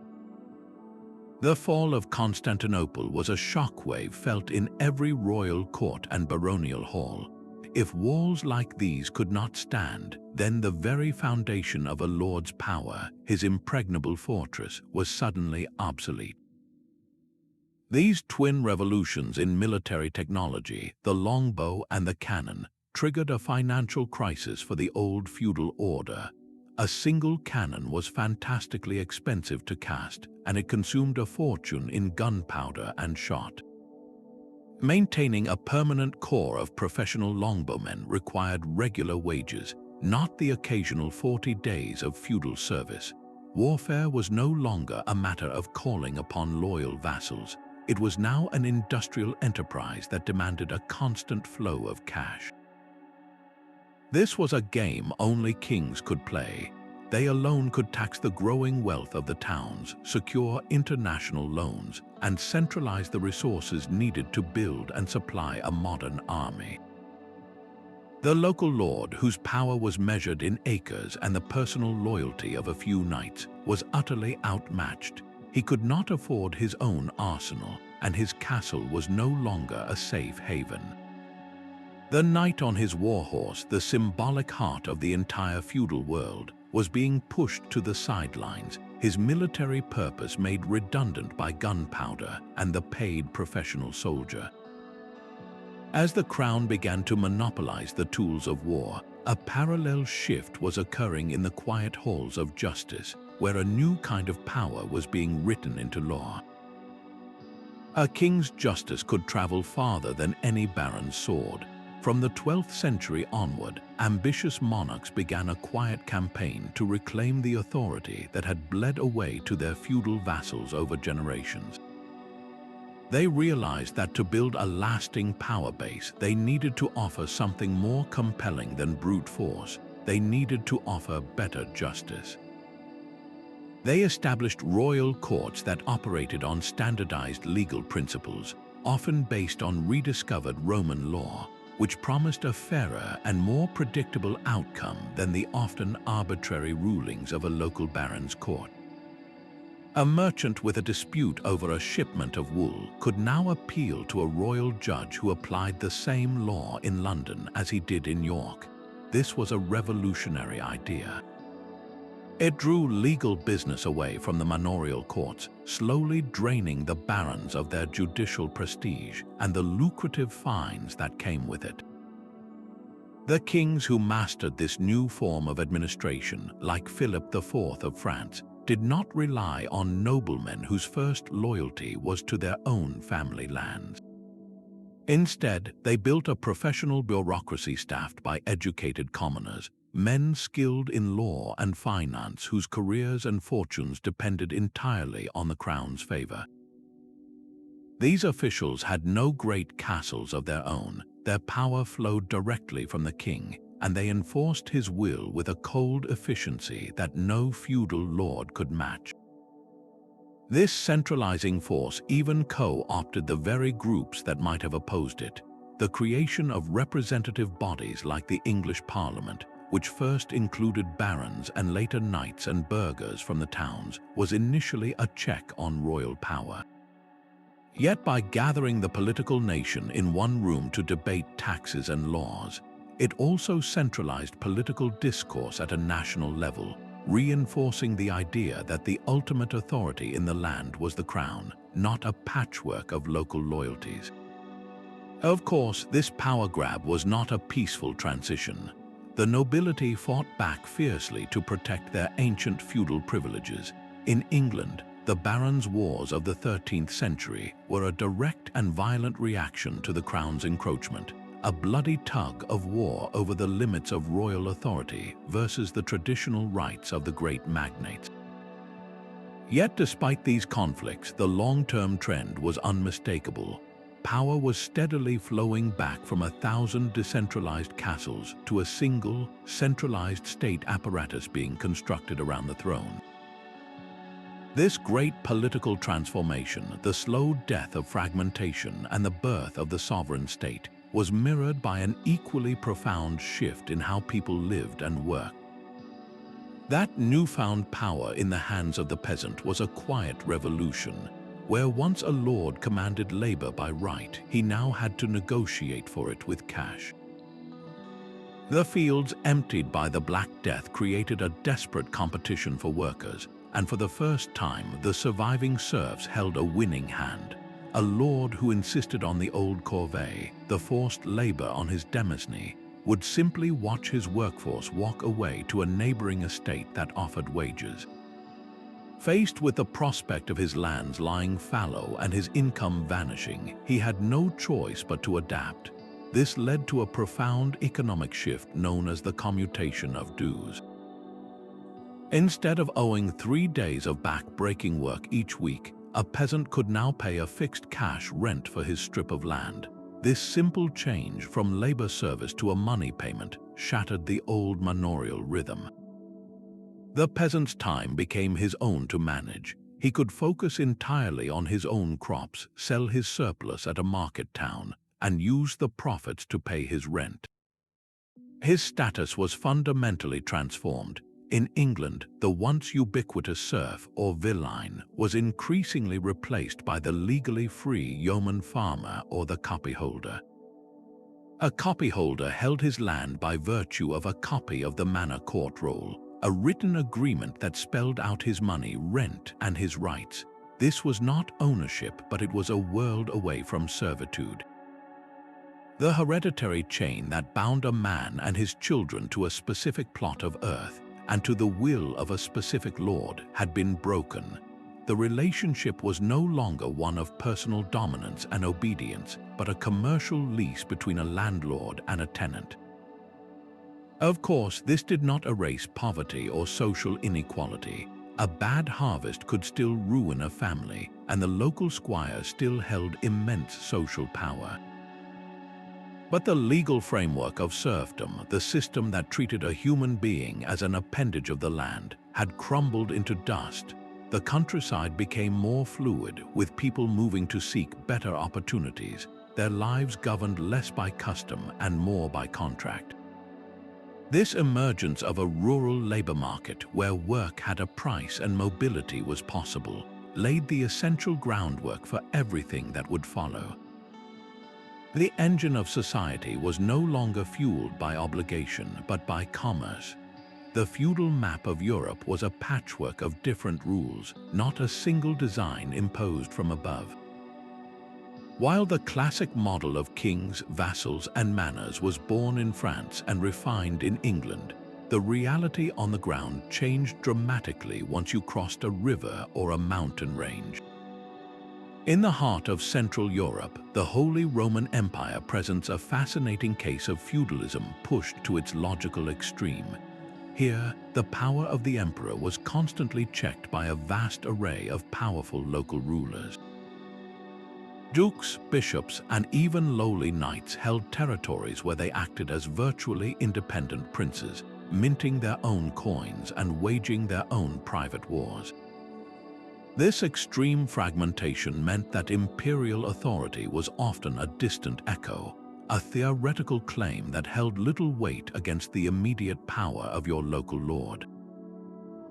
S1: The fall of Constantinople was a shockwave felt in every royal court and baronial hall. If walls like these could not stand, then the very foundation of a lord's power, his impregnable fortress, was suddenly obsolete. These twin revolutions in military technology, the longbow and the cannon, triggered a financial crisis for the old feudal order. A single cannon was fantastically expensive to cast, and it consumed a fortune in gunpowder and shot. Maintaining a permanent corps of professional longbowmen required regular wages, not the occasional 40 days of feudal service. Warfare was no longer a matter of calling upon loyal vassals. It was now an industrial enterprise that demanded a constant flow of cash. This was a game only kings could play. They alone could tax the growing wealth of the towns, secure international loans, and centralize the resources needed to build and supply a modern army. The local lord, whose power was measured in acres and the personal loyalty of a few knights, was utterly outmatched. He could not afford his own arsenal, and his castle was no longer a safe haven. The knight on his warhorse, the symbolic heart of the entire feudal world, was being pushed to the sidelines, his military purpose made redundant by gunpowder and the paid professional soldier. As the crown began to monopolize the tools of war, a parallel shift was occurring in the quiet halls of justice, where a new kind of power was being written into law. A king's justice could travel farther than any baron's sword. From the 12th century onward, ambitious monarchs began a quiet campaign to reclaim the authority that had bled away to their feudal vassals over generations. They realized that to build a lasting power base, they needed to offer something more compelling than brute force. They needed to offer better justice. They established royal courts that operated on standardized legal principles, often based on rediscovered Roman law, which promised a fairer and more predictable outcome than the often arbitrary rulings of a local baron's court. A merchant with a dispute over a shipment of wool could now appeal to a royal judge who applied the same law in London as he did in York. This was a revolutionary idea. It drew legal business away from the manorial courts, slowly draining the barons of their judicial prestige and the lucrative fines that came with it. The kings who mastered this new form of administration, like Philip IV of France, did not rely on noblemen whose first loyalty was to their own family lands. Instead, they built a professional bureaucracy staffed by educated commoners, men skilled in law and finance whose careers and fortunes depended entirely on the crown's favor. These officials had no great castles of their own. Their power flowed directly from the king, and they enforced his will with a cold efficiency that no feudal lord could match. This centralizing force even co-opted the very groups that might have opposed it. The creation of representative bodies like the English Parliament, which first included barons and later knights and burghers from the towns, was initially a check on royal power. Yet by gathering the political nation in one room to debate taxes and laws, it also centralized political discourse at a national level, reinforcing the idea that the ultimate authority in the land was the crown, not a patchwork of local loyalties. Of course, this power grab was not a peaceful transition. The nobility fought back fiercely to protect their ancient feudal privileges. In England, the barons' wars of the 13th century were a direct and violent reaction to the crown's encroachment, a bloody tug of war over the limits of royal authority versus the traditional rights of the great magnates. Yet despite these conflicts, the long-term trend was unmistakable. Power was steadily flowing back from 1,000 decentralized castles to a single, centralized state apparatus being constructed around the throne. This great political transformation, the slow death of fragmentation and the birth of the sovereign state, was mirrored by an equally profound shift in how people lived and worked. That newfound power in the hands of the peasant was a quiet revolution. Where once a lord commanded labor by right, he now had to negotiate for it with cash. The fields emptied by the Black Death created a desperate competition for workers, and for the first time, the surviving serfs held a winning hand. a lord who insisted on the old corvée, the forced labor on his demesne, would simply watch his workforce walk away to a neighboring estate that offered wages. Faced with the prospect of his lands lying fallow and his income vanishing, he had no choice but to adapt. This led to a profound economic shift known as the commutation of dues. Instead of owing 3 days of back-breaking work each week, a peasant could now pay a fixed cash rent for his strip of land. This simple change from labor service to a money payment shattered the old manorial rhythm. The peasant's time became his own to manage. He could focus entirely on his own crops, sell his surplus at a market town, and use the profits to pay his rent. His status was fundamentally transformed. In England, the once ubiquitous serf or villein was increasingly replaced by the legally free yeoman farmer or the copyholder. A copyholder held his land by virtue of a copy of the manor court roll, a written agreement that spelled out his money, rent, and his rights. This was not ownership, but it was a world away from servitude. The hereditary chain that bound a man and his children to a specific plot of earth and to the will of a specific lord had been broken. The relationship was no longer one of personal dominance and obedience, but a commercial lease between a landlord and a tenant. Of course, this did not erase poverty or social inequality. A bad harvest could still ruin a family, and the local squire still held immense social power. But the legal framework of serfdom, the system that treated a human being as an appendage of the land, had crumbled into dust. The countryside became more fluid, with people moving to seek better opportunities, their lives governed less by custom and more by contract. This emergence of a rural labor market where work had a price and mobility was possible laid the essential groundwork for everything that would follow. The engine of society was no longer fueled by obligation but by commerce. The feudal map of Europe was a patchwork of different rules, not a single design imposed from above. While the classic model of kings, vassals, and manors was born in France and refined in England, the reality on the ground changed dramatically once you crossed a river or a mountain range. In the heart of Central Europe, the Holy Roman Empire presents a fascinating case of feudalism pushed to its logical extreme. Here, the power of the emperor was constantly checked by a vast array of powerful local rulers. Dukes, bishops, and even lowly knights held territories where they acted as virtually independent princes, minting their own coins and waging their own private wars. This extreme fragmentation meant that imperial authority was often a distant echo, a theoretical claim that held little weight against the immediate power of your local lord.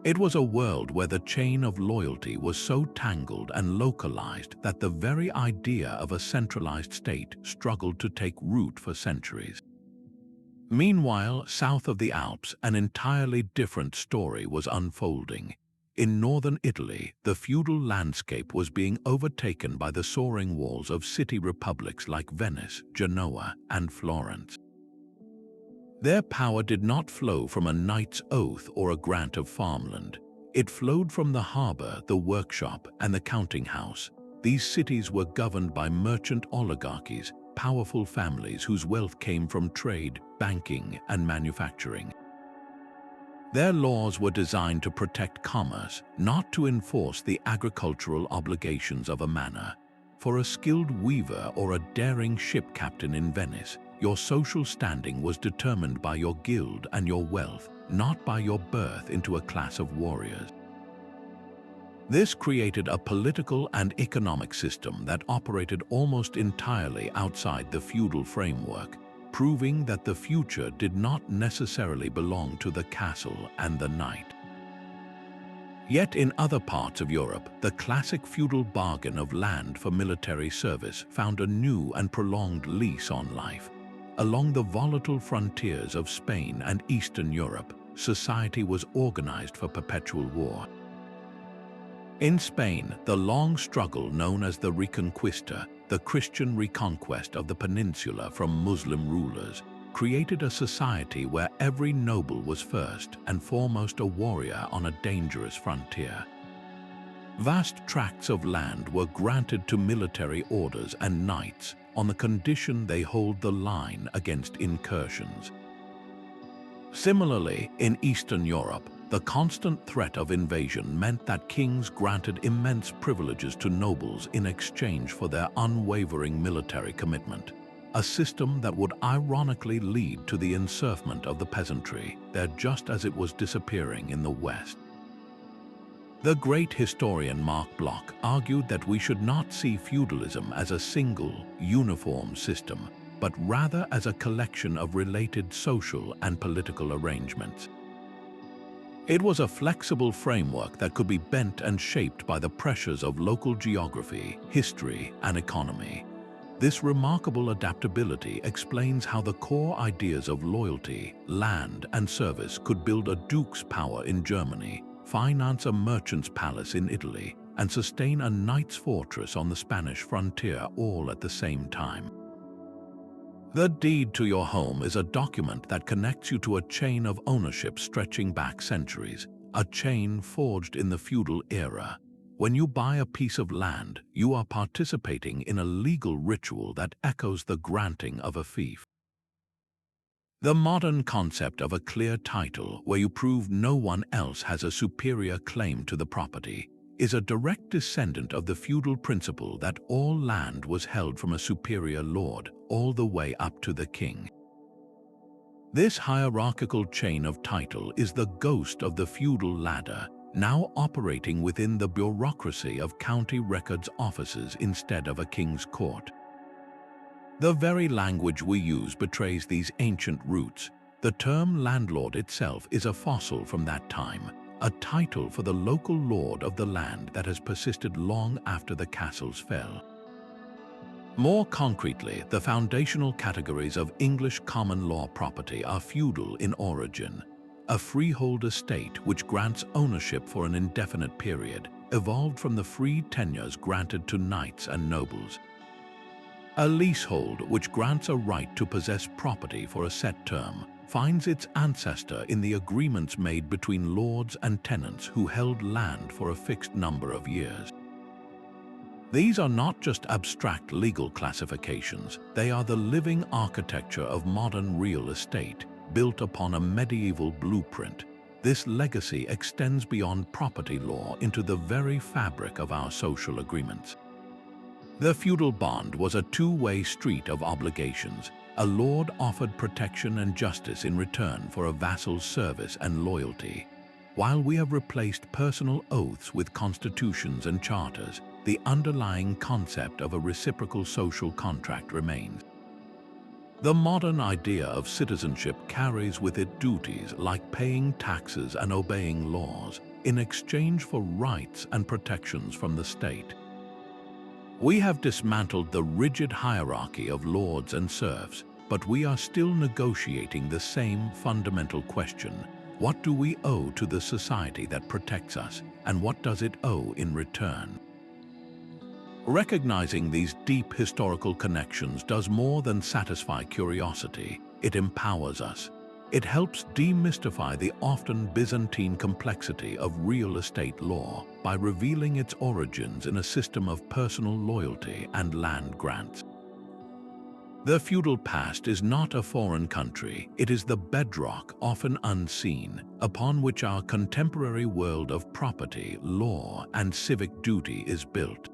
S1: It was a world where the chain of loyalty was so tangled and localized that the very idea of a centralized state struggled to take root for centuries. Meanwhile, south of the Alps, an entirely different story was unfolding. In northern Italy, the feudal landscape was being overtaken by the soaring walls of city republics like Venice, Genoa, and Florence. Their power did not flow from a knight's oath or a grant of farmland. It flowed from the harbor, the workshop, and the counting house. These cities were governed by merchant oligarchies, powerful families whose wealth came from trade, banking, and manufacturing. Their laws were designed to protect commerce, not to enforce the agricultural obligations of a manor. For a skilled weaver or a daring ship captain in Venice, your social standing was determined by your guild and your wealth, not by your birth into a class of warriors. This created a political and economic system that operated almost entirely outside the feudal framework, proving that the future did not necessarily belong to the castle and the knight. Yet in other parts of Europe, the classic feudal bargain of land for military service found a new and prolonged lease on life. Along the volatile frontiers of Spain and Eastern Europe, society was organized for perpetual war. In Spain, the long struggle known as the Reconquista, the Christian reconquest of the peninsula from Muslim rulers, created a society where every noble was first and foremost a warrior on a dangerous frontier. Vast tracts of land were granted to military orders and knights on the condition they hold the line against incursions. Similarly, in Eastern Europe, the constant threat of invasion meant that kings granted immense privileges to nobles in exchange for their unwavering military commitment, a system that would ironically lead to the encirclement of the peasantry there just as it was disappearing in the West. The great historian Mark Bloch argued that we should not see feudalism as a single, uniform system, but rather as a collection of related social and political arrangements. It was a flexible framework that could be bent and shaped by the pressures of local geography, history, and economy. This remarkable adaptability explains how the core ideas of loyalty, land, and service could build a duke's power in Germany, finance a merchant's palace in Italy, and sustain a knight's fortress on the Spanish frontier all at the same time. The deed to your home is a document that connects you to a chain of ownership stretching back centuries, a chain forged in the feudal era. When you buy a piece of land, you are participating in a legal ritual that echoes the granting of a fief. The modern concept of a clear title where you prove no one else has a superior claim to the property is a direct descendant of the feudal principle that all land was held from a superior lord all the way up to the king. This hierarchical chain of title is the ghost of the feudal ladder, now operating within the bureaucracy of county records offices instead of a king's court. The very language we use betrays these ancient roots. The term landlord itself is a fossil from that time, a title for the local lord of the land that has persisted long after the castles fell. More concretely, the foundational categories of English common law property are feudal in origin, a freehold estate which grants ownership for an indefinite period, evolved from the free tenures granted to knights and nobles. A leasehold, which grants a right to possess property for a set term, finds its ancestor in the agreements made between lords and tenants who held land for a fixed number of years. These are not just abstract legal classifications, they are the living architecture of modern real estate, built upon a medieval blueprint. This legacy extends beyond property law into the very fabric of our social agreements. The feudal bond was a two-way street of obligations. A lord offered protection and justice in return for a vassal's service and loyalty. While we have replaced personal oaths with constitutions and charters, the underlying concept of a reciprocal social contract remains. The modern idea of citizenship carries with it duties like paying taxes and obeying laws in exchange for rights and protections from the state. We have dismantled the rigid hierarchy of lords and serfs, but we are still negotiating the same fundamental question. What do we owe to the society that protects us, and what does it owe in return? Recognizing these deep historical connections does more than satisfy curiosity. It empowers us. It helps demystify the often Byzantine complexity of real estate law by revealing its origins in a system of personal loyalty and land grants. The feudal past is not a foreign country, it is the bedrock, often unseen, upon which our contemporary world of property, law, and civic duty is built.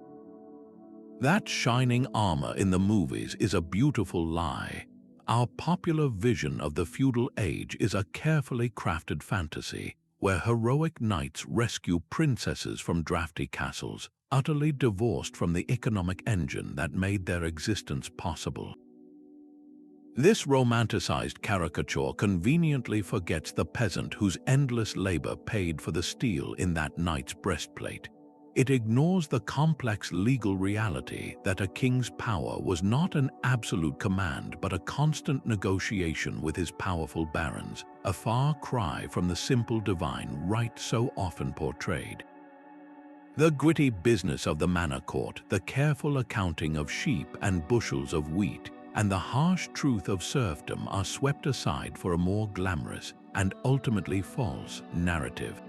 S1: That shining armor in the movies is a beautiful lie. Our popular vision of the feudal age is a carefully crafted fantasy, where heroic knights rescue princesses from drafty castles, utterly divorced from the economic engine that made their existence possible. This romanticized caricature conveniently forgets the peasant whose endless labor paid for the steel in that knight's breastplate. It ignores the complex legal reality that a king's power was not an absolute command but a constant negotiation with his powerful barons, a far cry from the simple divine right so often portrayed. The gritty business of the manor court, the careful accounting of sheep and bushels of wheat, and the harsh truth of serfdom are swept aside for a more glamorous and ultimately false narrative.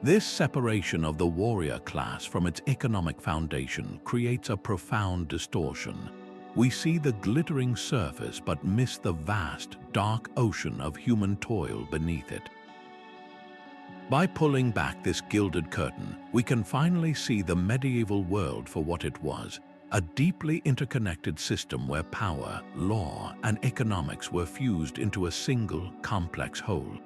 S1: This separation of the warrior class from its economic foundation creates a profound distortion. We see the glittering surface but miss the vast, dark ocean of human toil beneath it. By pulling back this gilded curtain, we can finally see the medieval world for what it was, a deeply interconnected system where power, law, and economics were fused into a single, complex whole.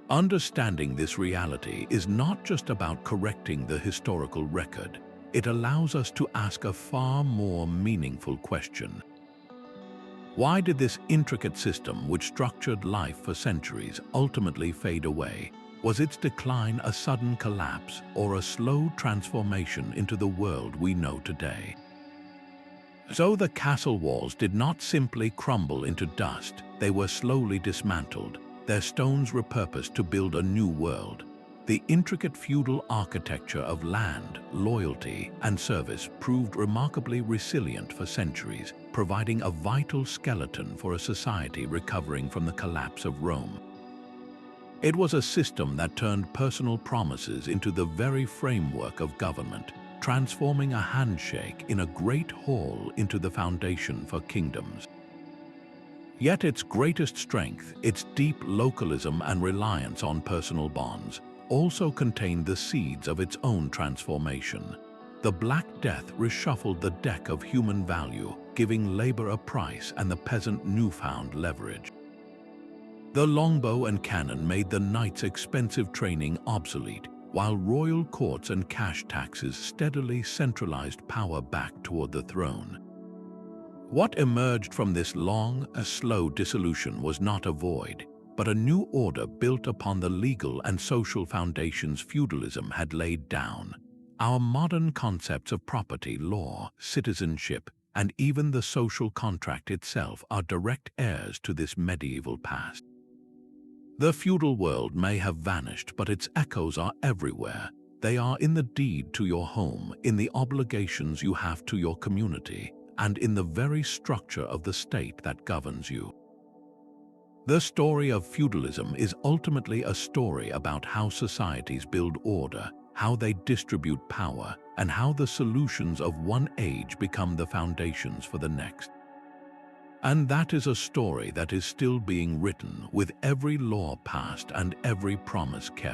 S1: Understanding this reality is not just about correcting the historical record. It allows us to ask a far more meaningful question. Why did this intricate system, which structured life for centuries, ultimately fade away? Was its decline a sudden collapse or a slow transformation into the world we know today? So the castle walls did not simply crumble into dust, they were slowly dismantled, their stones repurposed to build a new world. The intricate feudal architecture of land, loyalty, and service proved remarkably resilient for centuries, providing a vital skeleton for a society recovering from the collapse of Rome. It was a system that turned personal promises into the very framework of government, transforming a handshake in a great hall into the foundation for kingdoms. Yet its greatest strength, its deep localism and reliance on personal bonds, also contained the seeds of its own transformation. The Black Death reshuffled the deck of human value, giving labor a price and the peasant newfound leverage. The longbow and cannon made the knight's expensive training obsolete, while royal courts and cash taxes steadily centralized power back toward the throne. What emerged from this long, slow dissolution was not a void, but a new order built upon the legal and social foundations feudalism had laid down. Our modern concepts of property, law, citizenship, and even the social contract itself are direct heirs to this medieval past. The feudal world may have vanished, but its echoes are everywhere. They are in the deed to your home, in the obligations you have to your community, and in the very structure of the state that governs you. The story of feudalism is ultimately a story about how societies build order, how they distribute power, and how the solutions of one age become the foundations for the next. And that is a story that is still being written, with every law passed and every promise kept.